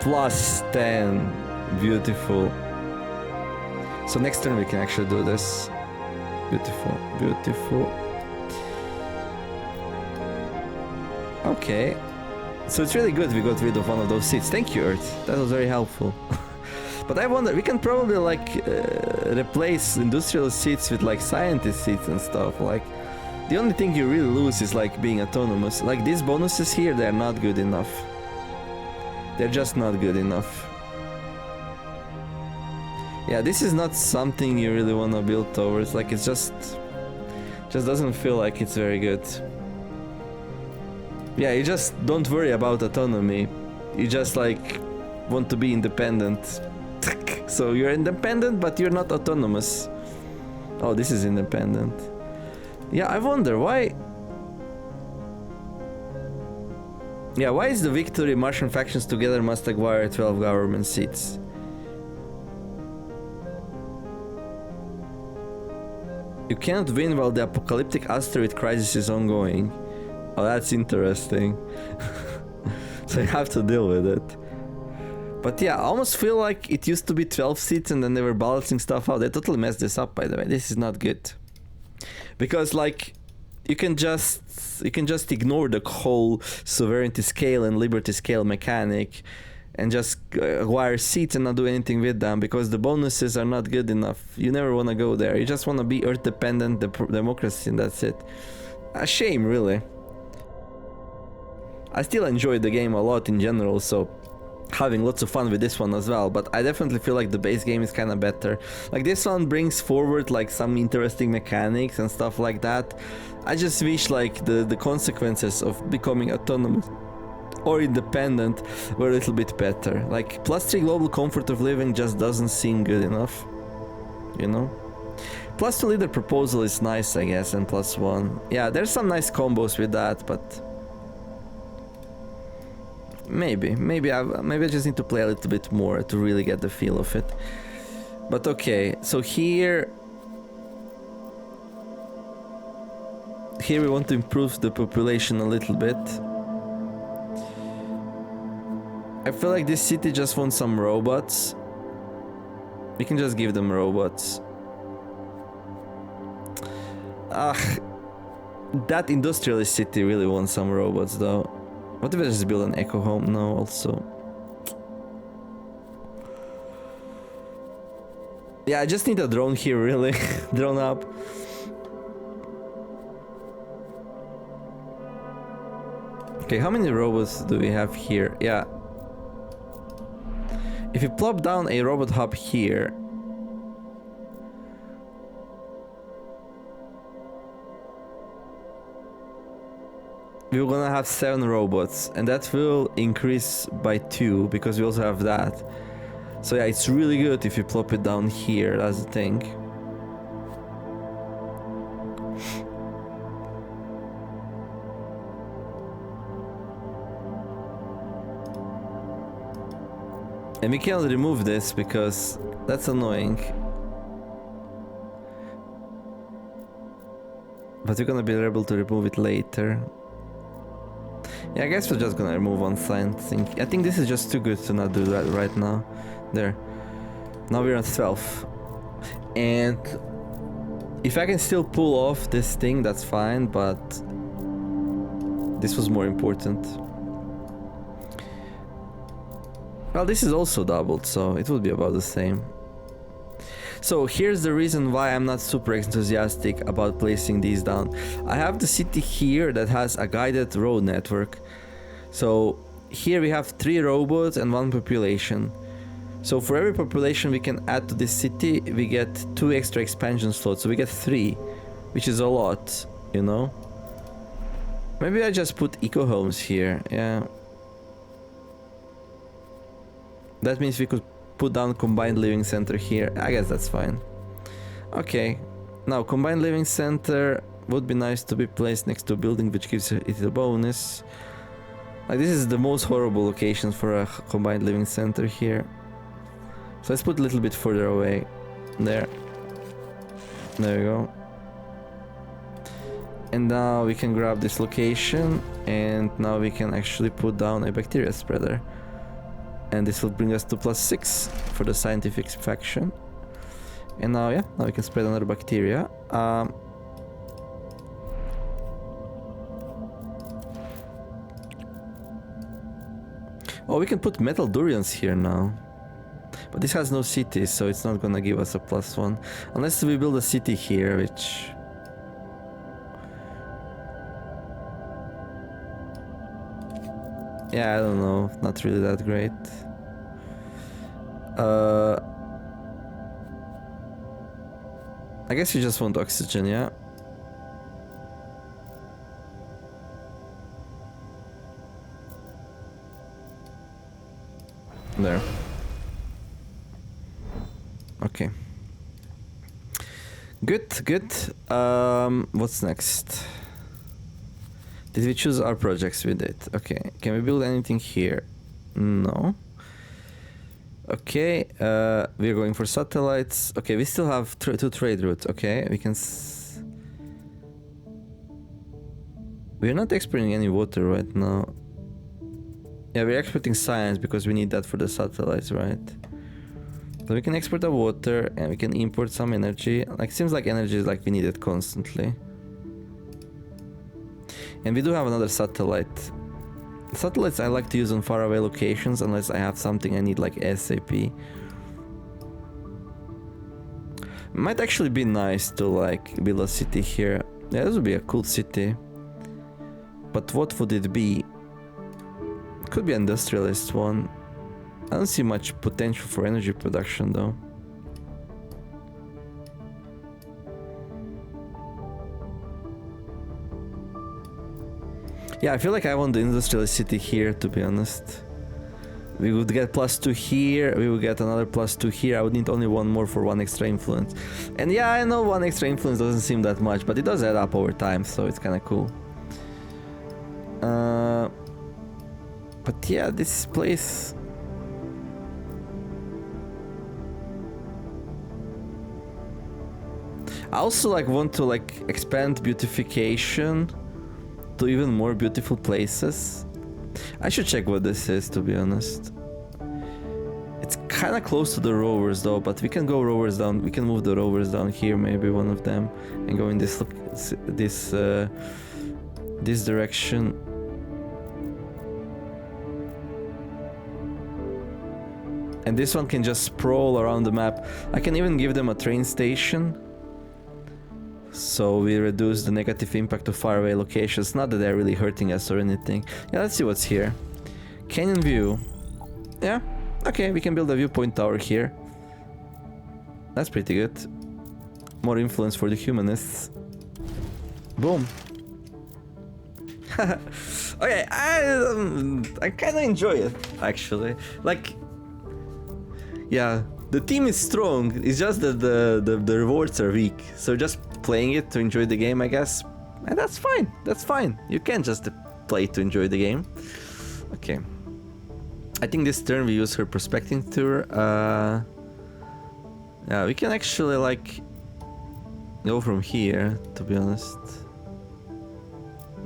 +10. Beautiful. So next turn we can actually do this. Beautiful, beautiful. Okay. So it's really good we got rid of one of those seats. Thank you, Earth. That was very helpful. But I wonder, we can probably like replace industrial seats with like scientist seats and stuff. Like, the only thing you really lose is like being autonomous. Like these bonuses here, they're not good enough. They're just not good enough. Yeah, this is not something you really want to build towards. Like, it's just doesn't feel like it's very good. Yeah, you just don't worry about autonomy. You just like want to be independent. So you're independent, but you're not autonomous. Oh, this is independent. Yeah, I wonder why. Yeah, why is the victory Martian factions together must acquire 12 government seats? You cannot win while the apocalyptic asteroid crisis is ongoing. Oh, that's interesting. So you have to deal with it. But yeah, I almost feel like it used to be 12 seats and then they were balancing stuff out. They totally messed this up, by the way. This is not good. Because like, you can just ignore the whole sovereignty scale and liberty scale mechanic and just acquire seats and not do anything with them because the bonuses are not good enough. You never want to go there. You just want to be Earth dependent democracy, and that's it. A shame, really. I still enjoy the game a lot in general, so having lots of fun with this one as well, but I definitely feel like the base game is kind of better. Like, this one brings forward like some interesting mechanics and stuff like that. I just wish like the consequences of becoming autonomous or Independent were a little bit better. Like +3 global comfort of living just doesn't seem good enough, you know? +2 leader proposal is nice, I guess, and +1. Yeah, there's some nice combos with that, but maybe I just need to play a little bit more to really get the feel of it. But okay, so here we want to improve the population a little bit. I feel like this city just wants some robots. We can just give them robots. That industrialist city really wants some robots though. What if I just build an eco home now also? Yeah, I just need a drone here really. Drone up. Okay, how many robots do we have here? Yeah. If you plop down a robot hub here, we're gonna have 7 robots, and that will increase by 2 because we also have that. So yeah, it's really good if you plop it down here, that's the thing. And we cannot remove this because that's annoying. But we're gonna be able to remove it later. Yeah, I guess we're just gonna remove one sign. I think this is just too good to not do that right now. There. Now we're at 12. And if I can still pull off this thing, that's fine, but this was more important. Well, this is also doubled, so it will be about the same. So here's the reason why I'm not super enthusiastic about placing these down. I have the city here that has a guided road network. So here we have 3 robots and 1 population. So for every population we can add to this city, we get 2 extra expansion slots. So we get 3, which is a lot, you know? Maybe I just put eco homes here, yeah. That means we could put down combined living center here. I guess that's fine. Okay, now combined living center would be nice to be placed next to a building which gives it a bonus. Like this is the most horrible location for a combined living center here. So let's put a little bit further away. There. There we go. And now we can grab this location, and now we can actually put down a bacteria spreader. And this will bring us to +6 for the scientific faction. And now, yeah, now we can spread another bacteria. Oh, we can put metal durians here now. But this has no cities, so it's not gonna give us a +1. Unless we build a city here, which... yeah, I don't know. Not really that great. I guess you just want oxygen, yeah? There. Okay. Good, good. What's next? Did we choose our projects? We did. Okay. Can we build anything here? No. Okay. We're going for satellites. Okay, we still have 2 trade routes. Okay, we can... we're not exporting any water right now. Yeah, we're exporting science because we need that for the satellites, right? So we can export the water and we can import some energy. Like, seems like energy is like we need it constantly. And we do have another satellite. Satellites I like to use on faraway locations unless I have something I need like SAP. Might actually be nice to like build a city here. Yeah, this would be a cool city. But what would it be? It could be an industrialist one. I don't see much potential for energy production though. Yeah, I feel like I want the industrial city here, to be honest. We would get +2 here, we would get another +2 here. I would need only one more for one extra influence. And yeah, I know one extra influence doesn't seem that much, but it does add up over time, so it's kind of cool. But yeah, this place... I also like want to like expand beautification to even more beautiful places. I should check what this is, to be honest. It's kind of close to the rovers though, but we can go rovers down. We can move the rovers down here, maybe one of them, and go in this this direction. And this one can just sprawl around the map. I can even give them a train station. So we reduce the negative impact of faraway locations. Not that they're really hurting us or anything. Yeah, let's see what's here. Canyon view. Yeah, okay, we can build a viewpoint tower here. That's pretty good. More influence for the humanists. Boom. Okay, I kind of enjoy it, actually. Like, yeah, the team is strong. It's just that the rewards are weak. So just playing it to enjoy the game, I guess. And that's fine. That's fine. You can't just play to enjoy the game. Okay. I think this turn we use her prospecting tour. Yeah, we can actually like go from here, to be honest.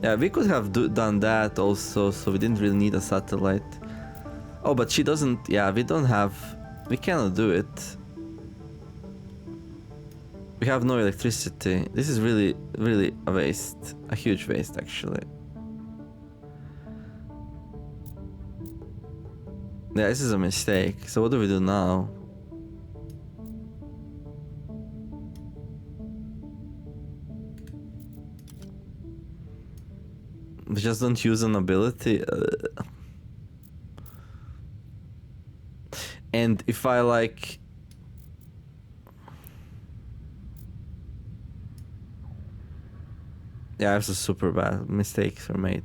Yeah, we could have done that also, so we didn't really need a satellite. Oh, but she doesn't... Yeah, we don't have... We cannot do it. We have no electricity. This is really, really a waste. A huge waste, actually. Yeah, this is a mistake. So what do we do now? We just don't use an ability. And if I like... Yeah, it's a super bad. Mistakes were made.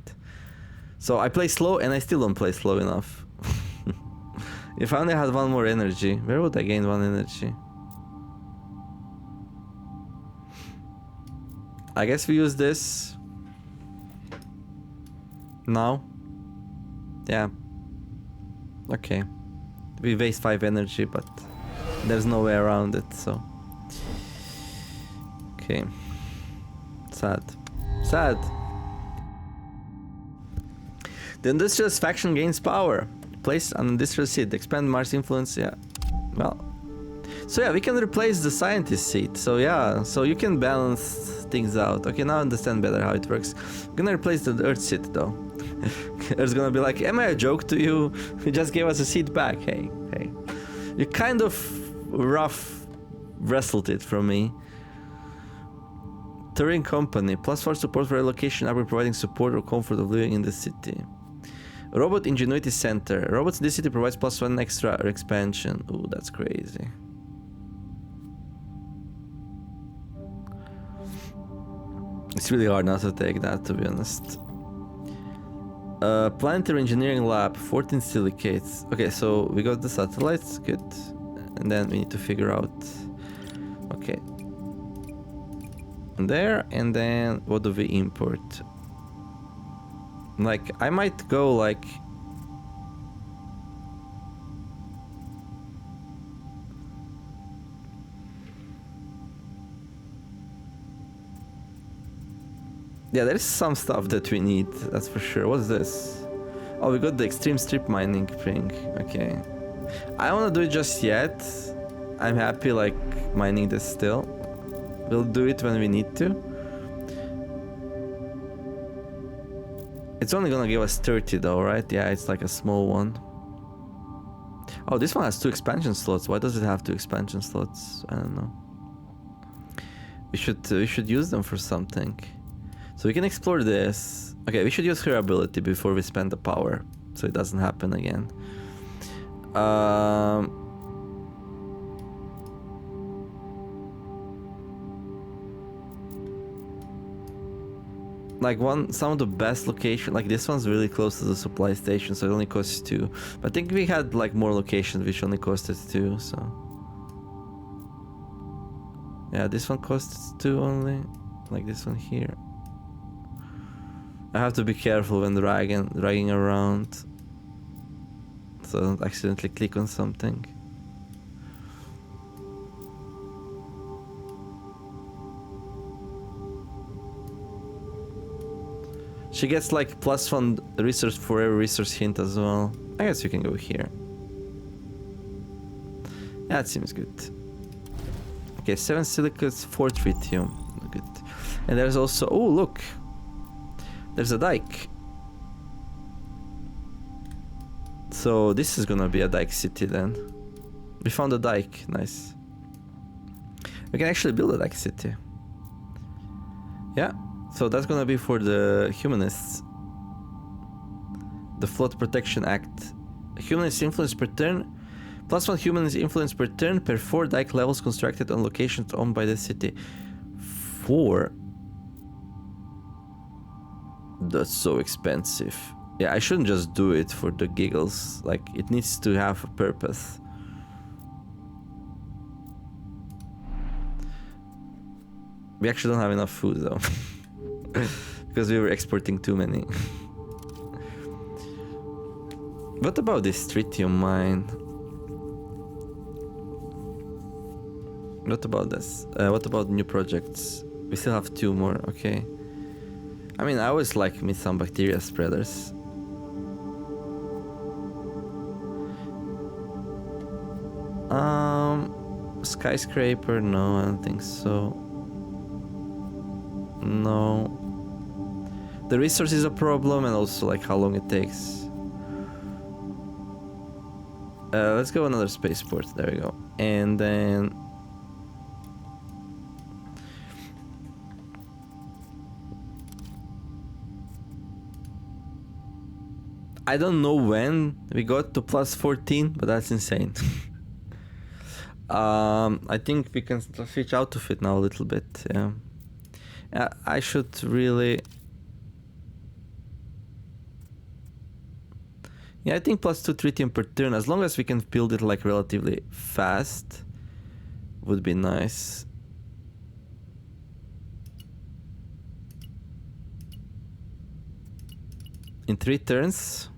So I play slow and I still don't play slow enough. If I only had one more energy, where would I gain one energy? I guess we use this. Now? Yeah. Okay. We waste 5 energy, but there's no way around it, so... Okay. Sad. Sad. The industrialist faction gains power. Place an industrial seat. Expand Mars influence. Yeah. Well. So yeah, we can replace the scientist seat. So yeah, so you can balance things out. Okay, now I understand better how it works. I'm gonna replace the Earth seat though. Earth's gonna be like, am I a joke to you? You just gave us a seat back. Hey, hey. You kind of rough wrestled it from me. Touring company, +4 support for relocation, are providing support or comfort of living in the city. Robot Ingenuity Center. Robots in this city provides +1 extra expansion. Ooh, that's crazy. It's really hard not to take that, to be honest. Planetary Engineering Lab, 14 silicates. Okay, so we got the satellites, good. And then we need to figure out... Okay. There, and then what do we import? Like, I might go like... Yeah, there's some stuff that we need, that's for sure. What's this? Oh, we got the extreme strip mining thing. Okay. I don't want to do it just yet. I'm happy like mining this still. We'll do it when we need to. It's only gonna give us 30 though, right? Yeah, it's like a small one. Oh, this one has 2 expansion slots. Why does it have 2 expansion slots? I don't know. We should use them for something. So we can explore this. Okay, we should use her ability before we spend the power, so it doesn't happen again. like some of the best location, like this one's really close to the supply station, so it only costs 2. But I think we had like more locations which only costed 2, so yeah, this one costs 2 only, like this one here. I have to be careful when dragging around, so I don't accidentally click on something. She gets like +1 resource for every resource hint as well. I guess you can go here. Yeah, it seems good. Okay, 7 silicates, 4 tritium. Good. And there's also... Oh, look! There's a dike. So this is gonna be a dike city then. We found a dike. Nice. We can actually build a dike city. Yeah. So that's gonna be for the humanists. The Flood Protection Act. Humanist influence per turn. +1 humanist influence per turn per 4 dike levels constructed on locations owned by the city. 4? That's so expensive. Yeah, I shouldn't just do it for the giggles. Like, it needs to have a purpose. We actually don't have enough food though. Because we were exporting too many. What about this tritium mine? What about this? What about new projects? We still have 2 more, okay. I mean, I always like me some bacteria spreaders. Skyscraper? No, I don't think so. No. The resource is a problem, and also like how long it takes. Let's go another spaceport. There we go. And then I don't know when we got to +14, but that's insane. I think we can switch out of it now a little bit. Yeah. I should really... Yeah, I think +2 tritium per turn, as long as we can build it like relatively fast, would be nice. In 3 turns.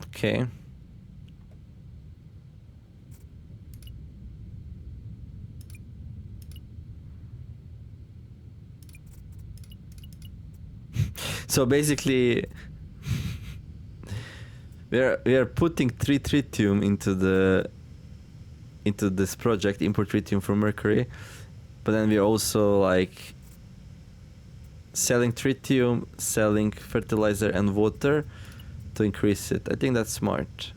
Okay. So basically, we are putting 3 tritium into this project, import tritium from Mercury, but then we're also like selling tritium, selling fertilizer and water to increase it. I think that's smart.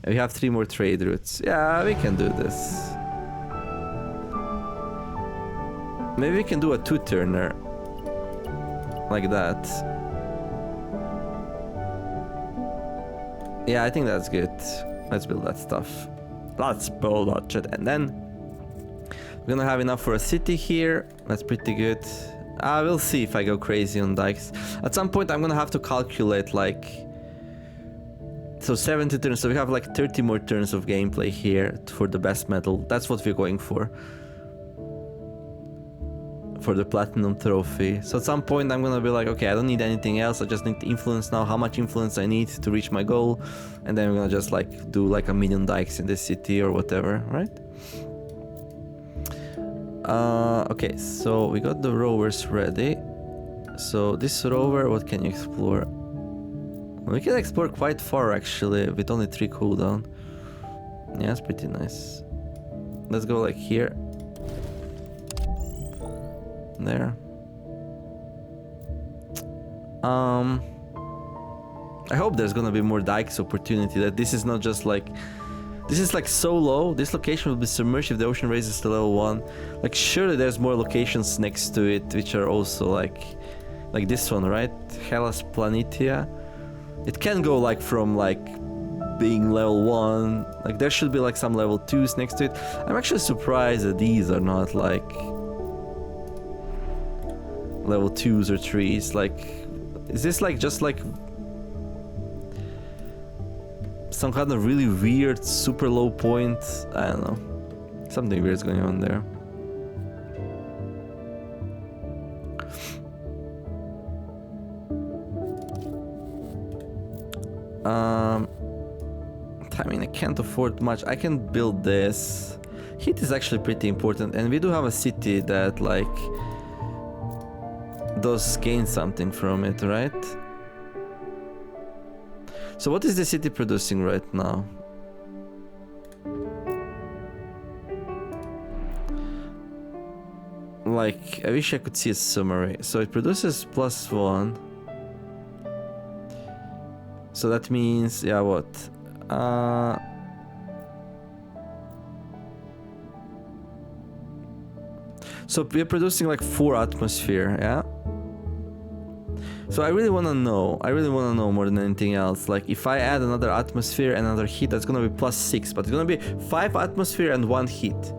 And we have 3 more trade routes. Yeah, we can do this. Maybe we can do a 2-turner. Like that. Yeah, I think that's good. Let's build that stuff. Let's build that shit. And then we're gonna have enough for a city here. That's pretty good. We'll see if I go crazy on dikes. At some point I'm gonna have to calculate like... So 70 turns, so we have like 30 more turns of gameplay here for the best medal. That's what we're going for the platinum trophy. So at some point I'm gonna be like, okay, I don't need anything else, I just need influence now, how much influence I need to reach my goal, and then we're gonna just like do like 1 million dikes in this city or whatever, right? Okay, so we got the rovers ready. So this rover, what can you explore? We can explore quite far actually, with only 3 cooldown. Yeah, that's pretty nice. Let's go like here. There. I hope there's gonna be more dikes opportunity, that this is not just like... This is like so low, this location will be submerged if the ocean raises to level 1. Like surely there's more locations next to it which are also like this one, right? Hellas Planitia. It can go like from like being level 1. Like there should be like some level 2s next to it. I'm actually surprised that these are not like level 2s or 3s. Like, is this like just like some kind of really weird super low point? I don't know. Something weird's going on there. I mean, I can't afford much. I can build this. Heat is actually pretty important, and we do have a city that like does gain something from it, right? So what is the city producing right now? Like, I wish I could see a summary. So it produces +1. So that means, yeah, what? So we're producing like 4 atmosphere, yeah? So I really want to know. I really want to know more than anything else. Like, if I add another atmosphere and another heat, that's gonna be +6, but it's gonna be 5 atmosphere and 1 heat.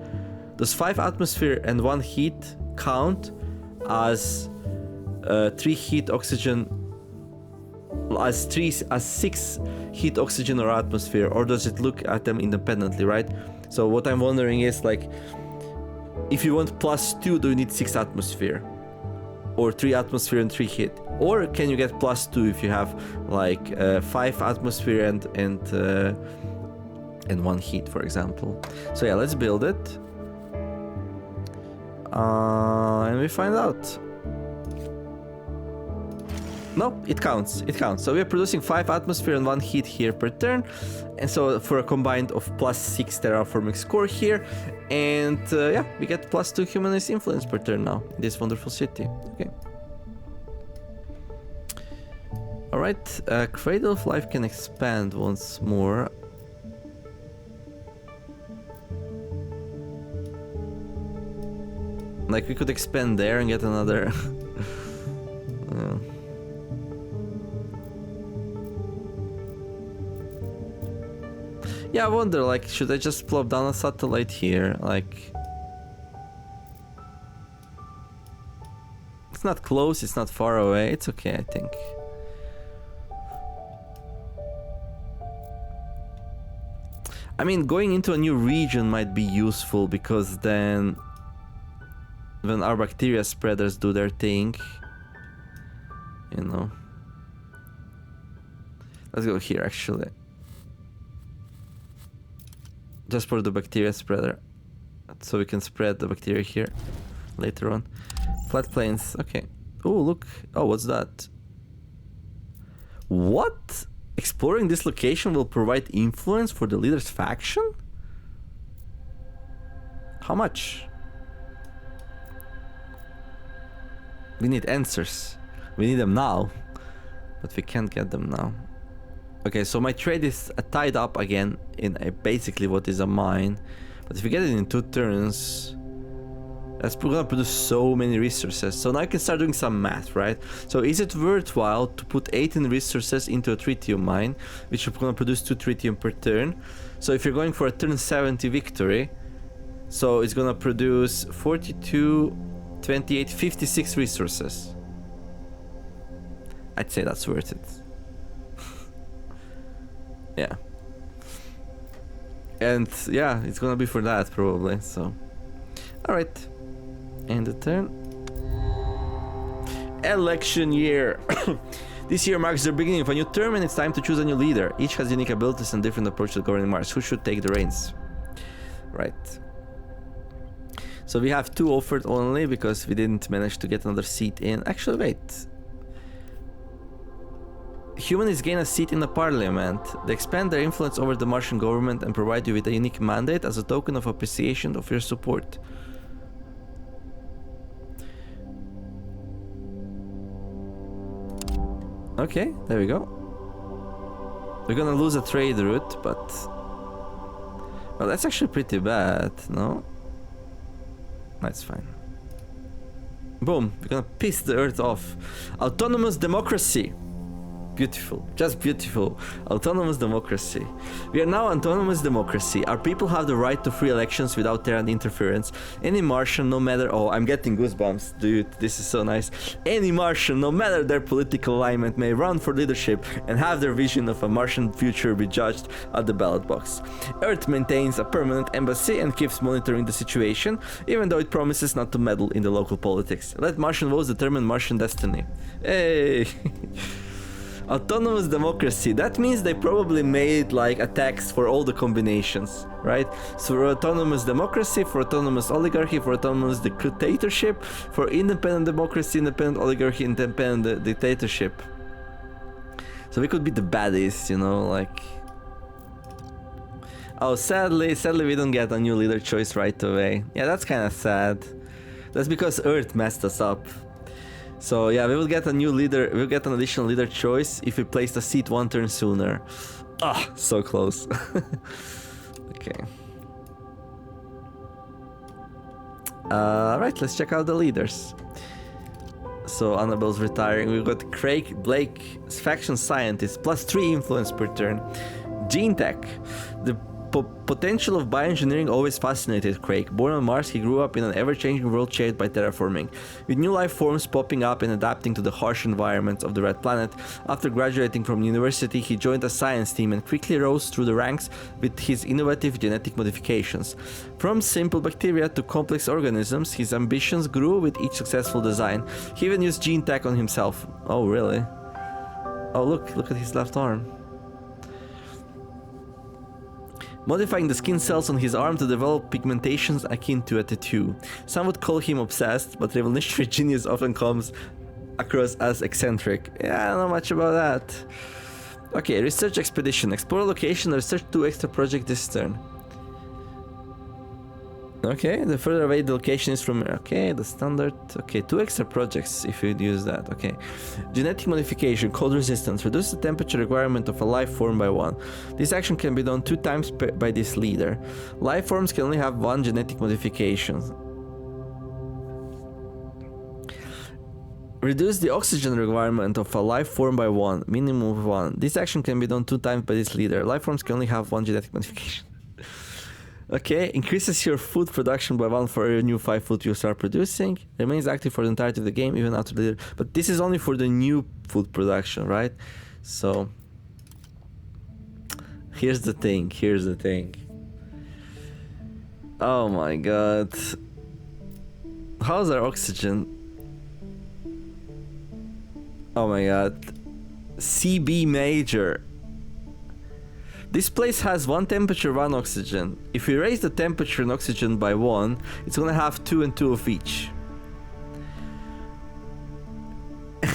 Does 5 atmosphere and 1 heat count as 3 heat oxygen, as 6 heat oxygen or atmosphere, or does it look at them independently, right? So what I'm wondering is, like, if you want +2, do you need 6 atmosphere? Or 3 atmosphere and 3 heat? Or can you get +2 if you have like 5 atmosphere and 1 heat, for example? So yeah, let's build it. And we find out. No, it counts. It counts. So we're producing 5 atmosphere and 1 heat here per turn, and so for a combined of +6 terraforming score here, and yeah, we get +2 humanist influence per turn now in this wonderful city. Okay. All right. Cradle of Life can expand once more. Like, we could expand there and get another. Yeah, I wonder, like, should I just plop down a satellite here? Like, it's not close, it's not far away, it's okay, I think. I mean, going into a new region might be useful, because then when our bacteria spreaders do their thing, you know. Let's go here, actually. Just for the bacteria spreader, so we can spread the bacteria here later on. Flat plains, okay. Oh, look. Oh, what's that? What? Exploring this location will provide influence for the leader's faction? How much? We need answers. We need them now, but we can't get them now. Okay, so my trade is tied up again in basically what is a mine. But if we get it in 2 turns, that's gonna produce so many resources. So now I can start doing some math, right? So is it worthwhile to put 18 resources into a tritium mine, which is gonna produce 2 tritium per turn? So if you're going for a turn 70 victory, so it's gonna produce 42, 28, 56 resources. I'd say that's worth it. Yeah. And yeah, it's gonna be for that probably, so. Alright. End the turn. Election year. This year marks the beginning of a new term, and it's time to choose a new leader. Each has unique abilities and different approach to governing Mars. Who should take the reins? Right. So we have 2 offered only because we didn't manage to get another seat in. Actually, wait. Humanists gain a seat in the parliament. They expand their influence over the Martian government and provide you with a unique mandate as a token of appreciation of your support. Okay, there we go. We're gonna lose a trade route, but... well, that's actually pretty bad, no? That's fine. Boom, we're gonna piss the earth off. Autonomous democracy. Beautiful, just beautiful. Autonomous democracy. We are now autonomous democracy. Our people have the right to free elections without Terran interference. Any Martian, no matter... Oh, I'm getting goosebumps, dude. This is so nice. Any Martian, no matter their political alignment, may run for leadership and have their vision of a Martian future be judged at the ballot box. Earth maintains a permanent embassy and keeps monitoring the situation, even though it promises not to meddle in the local politics. Let Martian votes determine Martian destiny. Hey! Autonomous democracy, that means they probably made like a text for all the combinations, right? So for autonomous democracy, for autonomous oligarchy, for autonomous dictatorship, for independent democracy, independent oligarchy, independent dictatorship. So we could be the baddies, you know, like... Oh, sadly we don't get a new leader choice right away. Yeah, that's kind of sad. That's because Earth messed us up. So yeah, we will get a new leader, we'll get an additional leader choice if we place the seat 1 turn sooner. Ah, so close. Okay. Right, let's check out the leaders. So Annabelle's retiring. We've got Craig Blake, faction scientist, +3 influence per turn. Gene Tech. The potential of bioengineering always fascinated Craig. Born on Mars, he grew up in an ever-changing world shaped by terraforming, with new life forms popping up and adapting to the harsh environments of the Red Planet. After graduating from university, he joined a science team and quickly rose through the ranks with his innovative genetic modifications. From simple bacteria to complex organisms, his ambitions grew with each successful design. He even used gene tech on himself. Oh, really? Oh, look at his left arm. Modifying the skin cells on his arm to develop pigmentations akin to a tattoo. Some would call him obsessed, but revolutionary genius often comes across as eccentric. Yeah, I don't know much about that. Okay, research expedition. Explore location and research 2 extra projects this turn. Okay, the further away the location is from... Okay, the standard... Okay, 2 extra projects if you'd use that. Okay. Genetic modification, cold resistance. Reduce the temperature requirement of a life form by 1. This action can be done 2 times by this leader. Life forms can only have 1 genetic modification. Reduce the oxygen requirement of a life form by 1. Minimum of 1. This action can be done 2 times by this leader. Life forms can only have 1 genetic modification. Okay, increases your food production by 1 for every new 5 food you start producing. Remains active for the entirety of the game, even after the... But this is only for the new food production, right? So... Here's the thing. Oh my god. How's our oxygen? Oh my god. CB major. This place has 1 temperature, 1 oxygen. If we raise the temperature and oxygen by 1, it's gonna have 2 and 2 of each.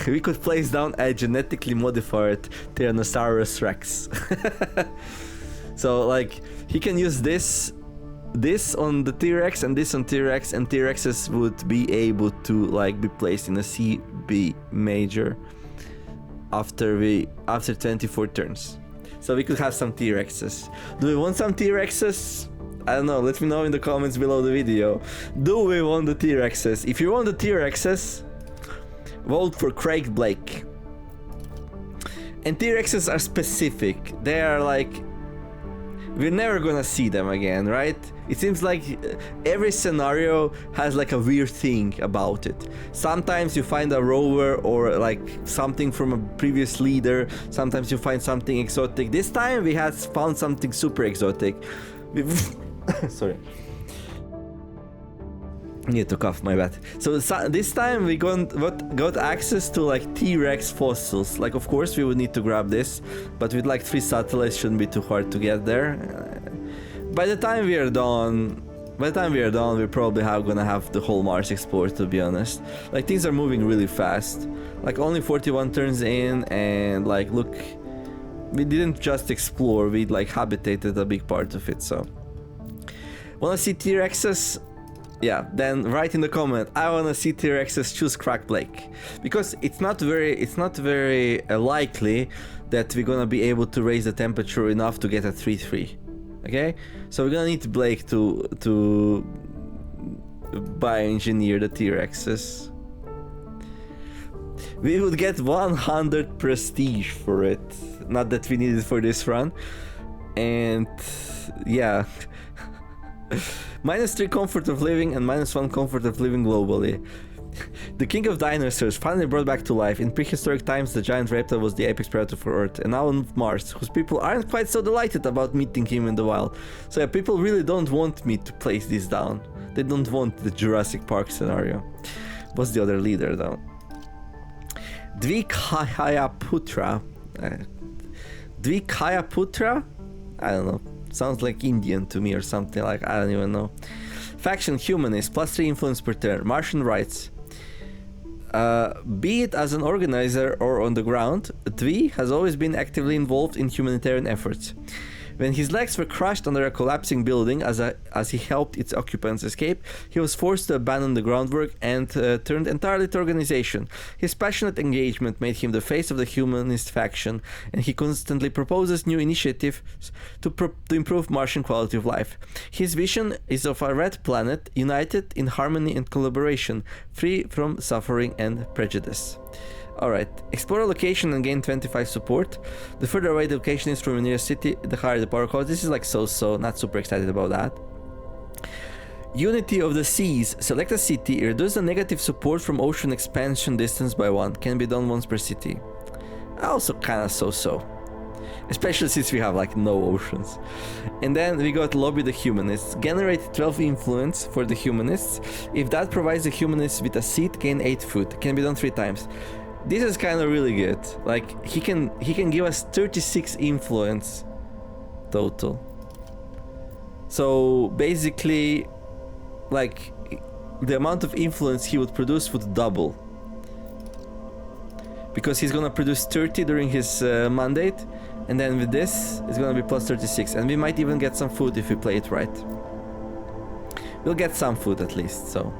We could place down a genetically modified Tyrannosaurus Rex. So like, he can use this on the T-Rex and this on T-Rex, and T-Rexes would be able to like be placed in a CB major after 24 turns. So we could have some T-Rexes. Do we want some T-Rexes? I don't know, let me know in the comments below the video. Do we want the T-Rexes? If you want the T-Rexes, vote for Craig Blake. And T-Rexes are specific. They are like... We're never gonna see them again, right? It seems like every scenario has like a weird thing about it. Sometimes you find a rover or like something from a previous leader. Sometimes you find something exotic. This time we had found something super exotic. Sorry. Need to cough, my bad. So this time we got access to like T-Rex fossils. Like, of course we would need to grab this, but with like 3 satellites shouldn't be too hard to get there. By the time we are done, we're probably gonna have the whole Mars explored, to be honest. Like, things are moving really fast. Like, only 41 turns in, and like, look, we didn't just explore, we like habitated a big part of it. So wanna see T-Rexes? Yeah, then write in the comment, I wanna see T-Rexes, choose Craig Blake. Because it's not very likely that we're gonna be able to raise the temperature enough to get a 3-3. Okay? So we're gonna need Blake to bioengineer the T-Rexes. We would get 100 prestige for it. Not that we need it for this run. And yeah. -3 comfort of living and -1 comfort of living globally. The king of dinosaurs finally brought back to life. In prehistoric times, the giant reptile was the apex predator for Earth, and now on Mars, whose people aren't quite so delighted about meeting him in the wild. So yeah, people really don't want me to place this down. They don't want the Jurassic Park scenario. What's the other leader though? Dvikayaputra. Dvikayaputra? I don't know. Sounds like Indian to me or something, like I don't even know. Faction humanist, +3 influence per turn. Martian rights. Be it as an organizer or on the ground, Dvi has always been actively involved in humanitarian efforts. When his legs were crushed under a collapsing building as he helped its occupants escape, he was forced to abandon the groundwork and turned entirely to organization. His passionate engagement made him the face of the humanist faction, and he constantly proposes new initiatives to improve Martian quality of life. His vision is of a red planet united in harmony and collaboration, free from suffering and prejudice. Alright, explore a location and gain 25 support. The further away the location is from the nearest city, the higher the power cost. This is like so, not super excited about that. Unity of the Seas. Select a city, reduce the negative support from ocean expansion distance by 1. Can be done once per city. Also kinda so. Especially since we have like no oceans. And then we got Lobby the Humanists. Generate 12 influence for the Humanists. If that provides the Humanists with a seat, gain 8 food. Can be done 3 times. This is kind of really good. Like he can give us 36 influence total. So basically, like the amount of influence he would produce would double, because he's gonna produce 30 during his mandate, and then with this it's gonna be +36, and we might even get some food if we play it right. We'll get some food at least. So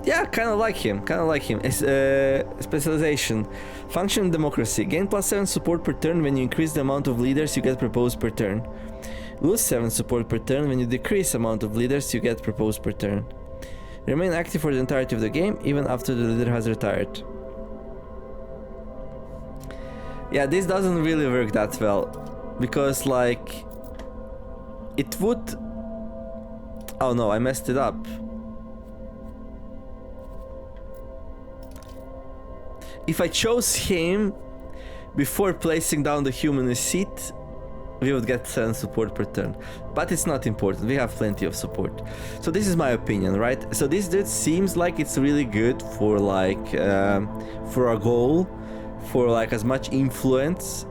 yeah, kind of like him. Specialization. Function democracy. Gain +7 support per turn when you increase the amount of leaders you get proposed per turn. Lose 7 support per turn when you decrease amount of leaders you get proposed per turn. Remain active for the entirety of the game, even after the leader has retired. Yeah, this doesn't really work that well, because like it would... Oh no, I messed it up. If I chose him before placing down the humanist seat, we would get 7 support per turn. But it's not important, we have plenty of support. So this is my opinion, right? So this dude seems like it's really good for like, for a goal, for like as much influence.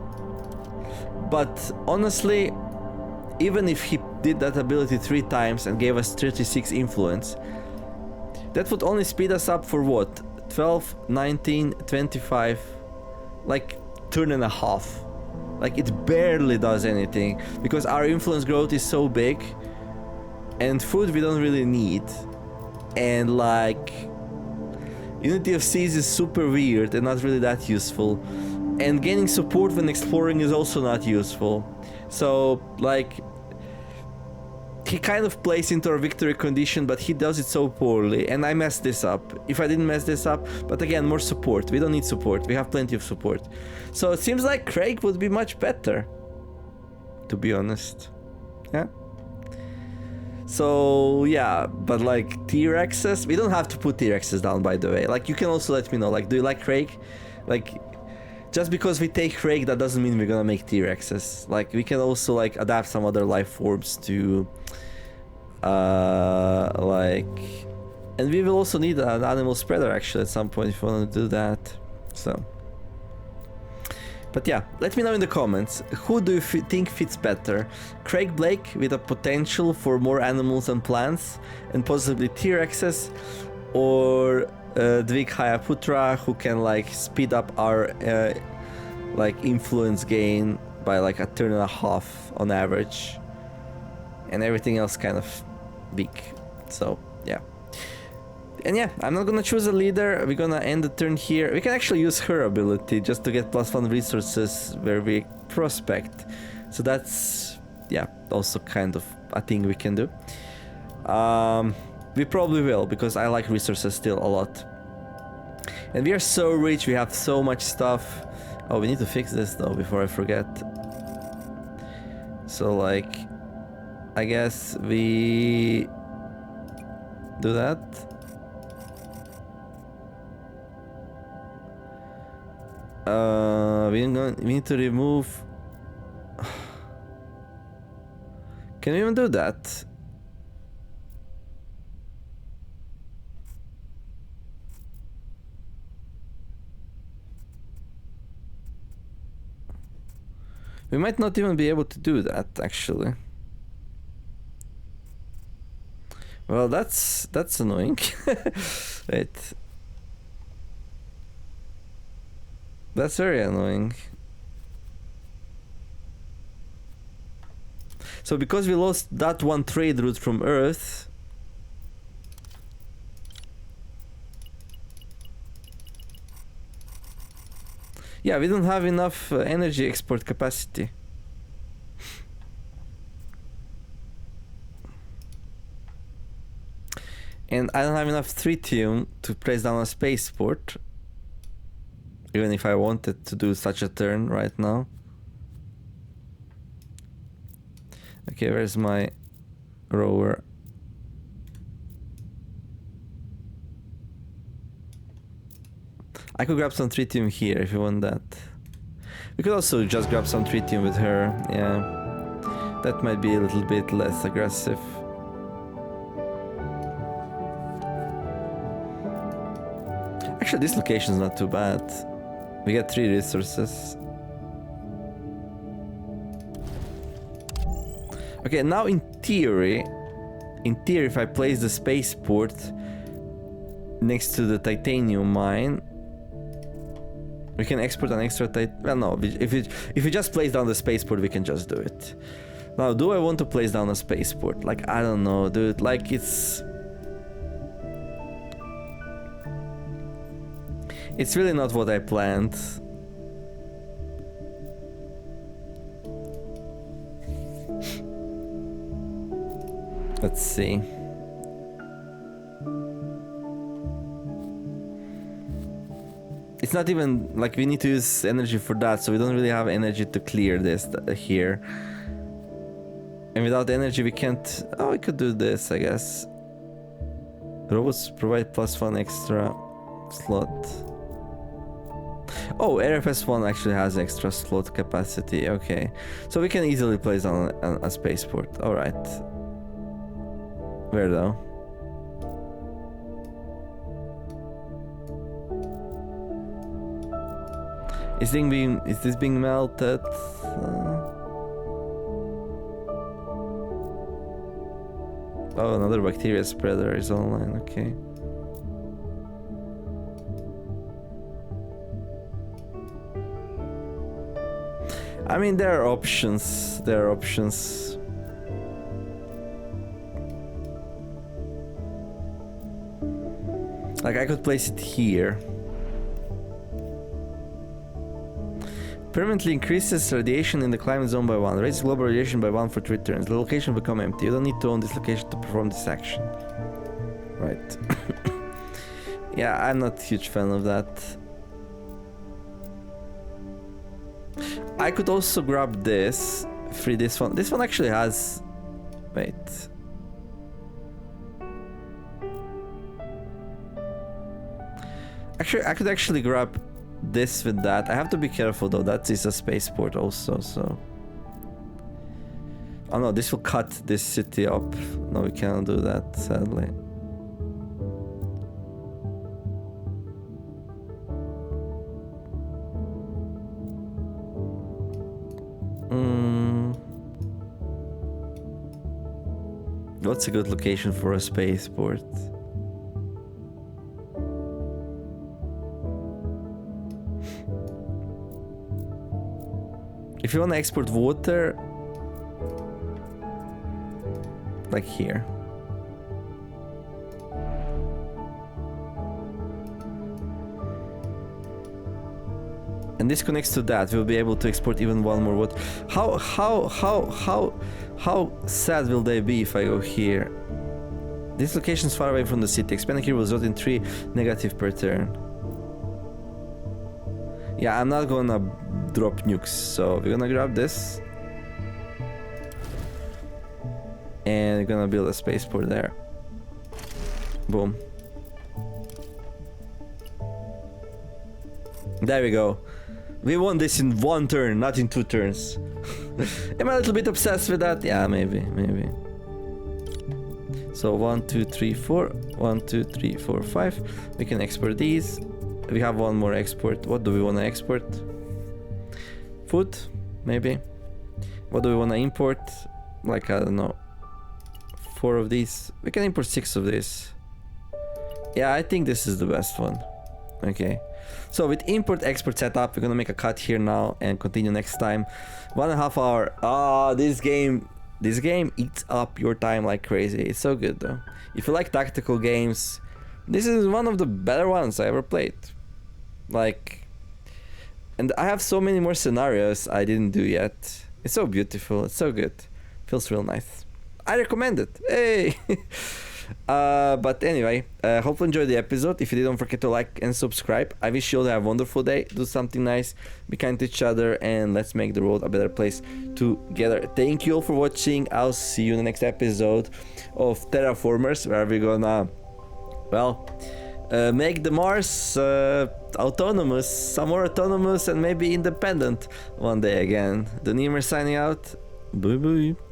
But honestly, even if he did that ability 3 times and gave us 36 influence, that would only speed us up for what? 12, 19, 25, like turn and a half. Like it barely does anything, because our influence growth is so big, and food we don't really need, and like Unity of Seas is super weird and not really that useful, and gaining support when exploring is also not useful. So like he kind of plays into our victory condition, but he does it so poorly, and I messed this up. If I didn't mess this up, but again, more support. We don't need support, we have plenty of support. So it seems like Craig would be much better, to be honest. Yeah. So yeah, but like T-Rexes, we don't have to put T-Rexes down, by the way. Like you can also let me know, like do you like Craig? Like just because we take Craig, that doesn't mean we're gonna make T-Rexes. Like we can also like adapt some other life forms to like, and we will also need an animal spreader actually at some point if you want to do that. So but yeah, let me know in the comments, who do you think fits better? Craig Blake with a potential for more animals and plants and possibly T-Rexes, or Dvik Hayaputra, who can like speed up our like influence gain by like a turn and a half on average, and everything else kind of big. So yeah. And yeah, I'm not gonna choose a leader, we're gonna end the turn here. We can actually use her ability just to get +1 resources where we prospect. So that's, yeah, also kind of a thing we can do. We probably will, because I like resources still a lot. And we are so rich, we have so much stuff. Oh, we need to fix this though before I forget. So like, I guess we do that. We need to remove. Can we even do that? We might not even be able to do that, actually. Well, that's annoying. Wait. That's very annoying. So because we lost that one trade route from Earth, yeah, we don't have enough energy export capacity. And I don't have enough tritium to place down a spaceport. Even if I wanted to do such a turn right now. Okay, where's my rover? I could grab some tritium here if you want that. We could also just grab some tritium with her, yeah. That might be a little bit less aggressive. Actually, this location is not too bad. We get 3 resources. Okay, now in theory, if I place the spaceport next to the titanium mine, we can export an extra well, no, if you just place down the spaceport, we can just do it. Now, do I want to place down a spaceport? Like, I don't know, dude. Like, it's really not what I planned. Let's see. It's not even like we need to use energy for that, so we don't really have energy to clear this here. And without energy we can't... Oh, we could do this, I guess. Robots provide +1 extra slot. Oh, RFS1 actually has extra slot capacity, okay. So we can easily place on a spaceport, alright. Where though? Is this being melted? Oh, another bacteria spreader is online, okay. I mean, there are options. Like, I could place it here. Permanently increases radiation in the climate zone by 1. Raises global radiation by 1 for 3 turns. The location will become empty. You don't need to own this location to perform this action. Right. Yeah, I'm not a huge fan of that. I could also grab this. Free this one. This one actually has... Wait. Actually, I could actually grab this with that. I have to be careful though, that is a spaceport also, so... Oh no, this will cut this city up. No, we cannot do that, sadly. What's a good location for a spaceport? If you want to export water, like here. And this connects to that. We'll be able to export even one more water. How sad will they be if I go here? This location is far away from the city. Expanding here will result in 3 negative per turn. Yeah, I'm not gonna drop nukes, so we're gonna grab this. And we're gonna build a spaceport there. Boom. There we go. We won this in 1 turn, not in 2 turns. Am I a little bit obsessed with that? Yeah, maybe. So 1, 2, 3, 4. 1, 2, 3, 4, 5. We can export these. We have one more export. What do we want to export? Food, maybe. What do we want to import? Like, I don't know. 4 of these. We can import 6 of this. Yeah, I think this is the best one. Okay. So with import export setup, we're gonna make a cut here now and continue next time. 1.5 hour. Ah, this game eats up your time like crazy. It's so good though. If you like tactical games, this is one of the better ones I ever played. Like, and I have so many more scenarios I didn't do yet. It's so beautiful. It's so good. Feels real nice. I recommend it. Hey. But anyway, hope you enjoyed the episode. If you did, don't forget to like and subscribe. I wish you all have a wonderful day. Do something nice, be kind to each other, and let's make the world a better place together. Thank you all for watching. I'll see you in the next episode of Terraformers, where we're gonna, well, make the Mars autonomous, some more autonomous, and maybe independent one day again. TheNeomare signing out. Bye bye.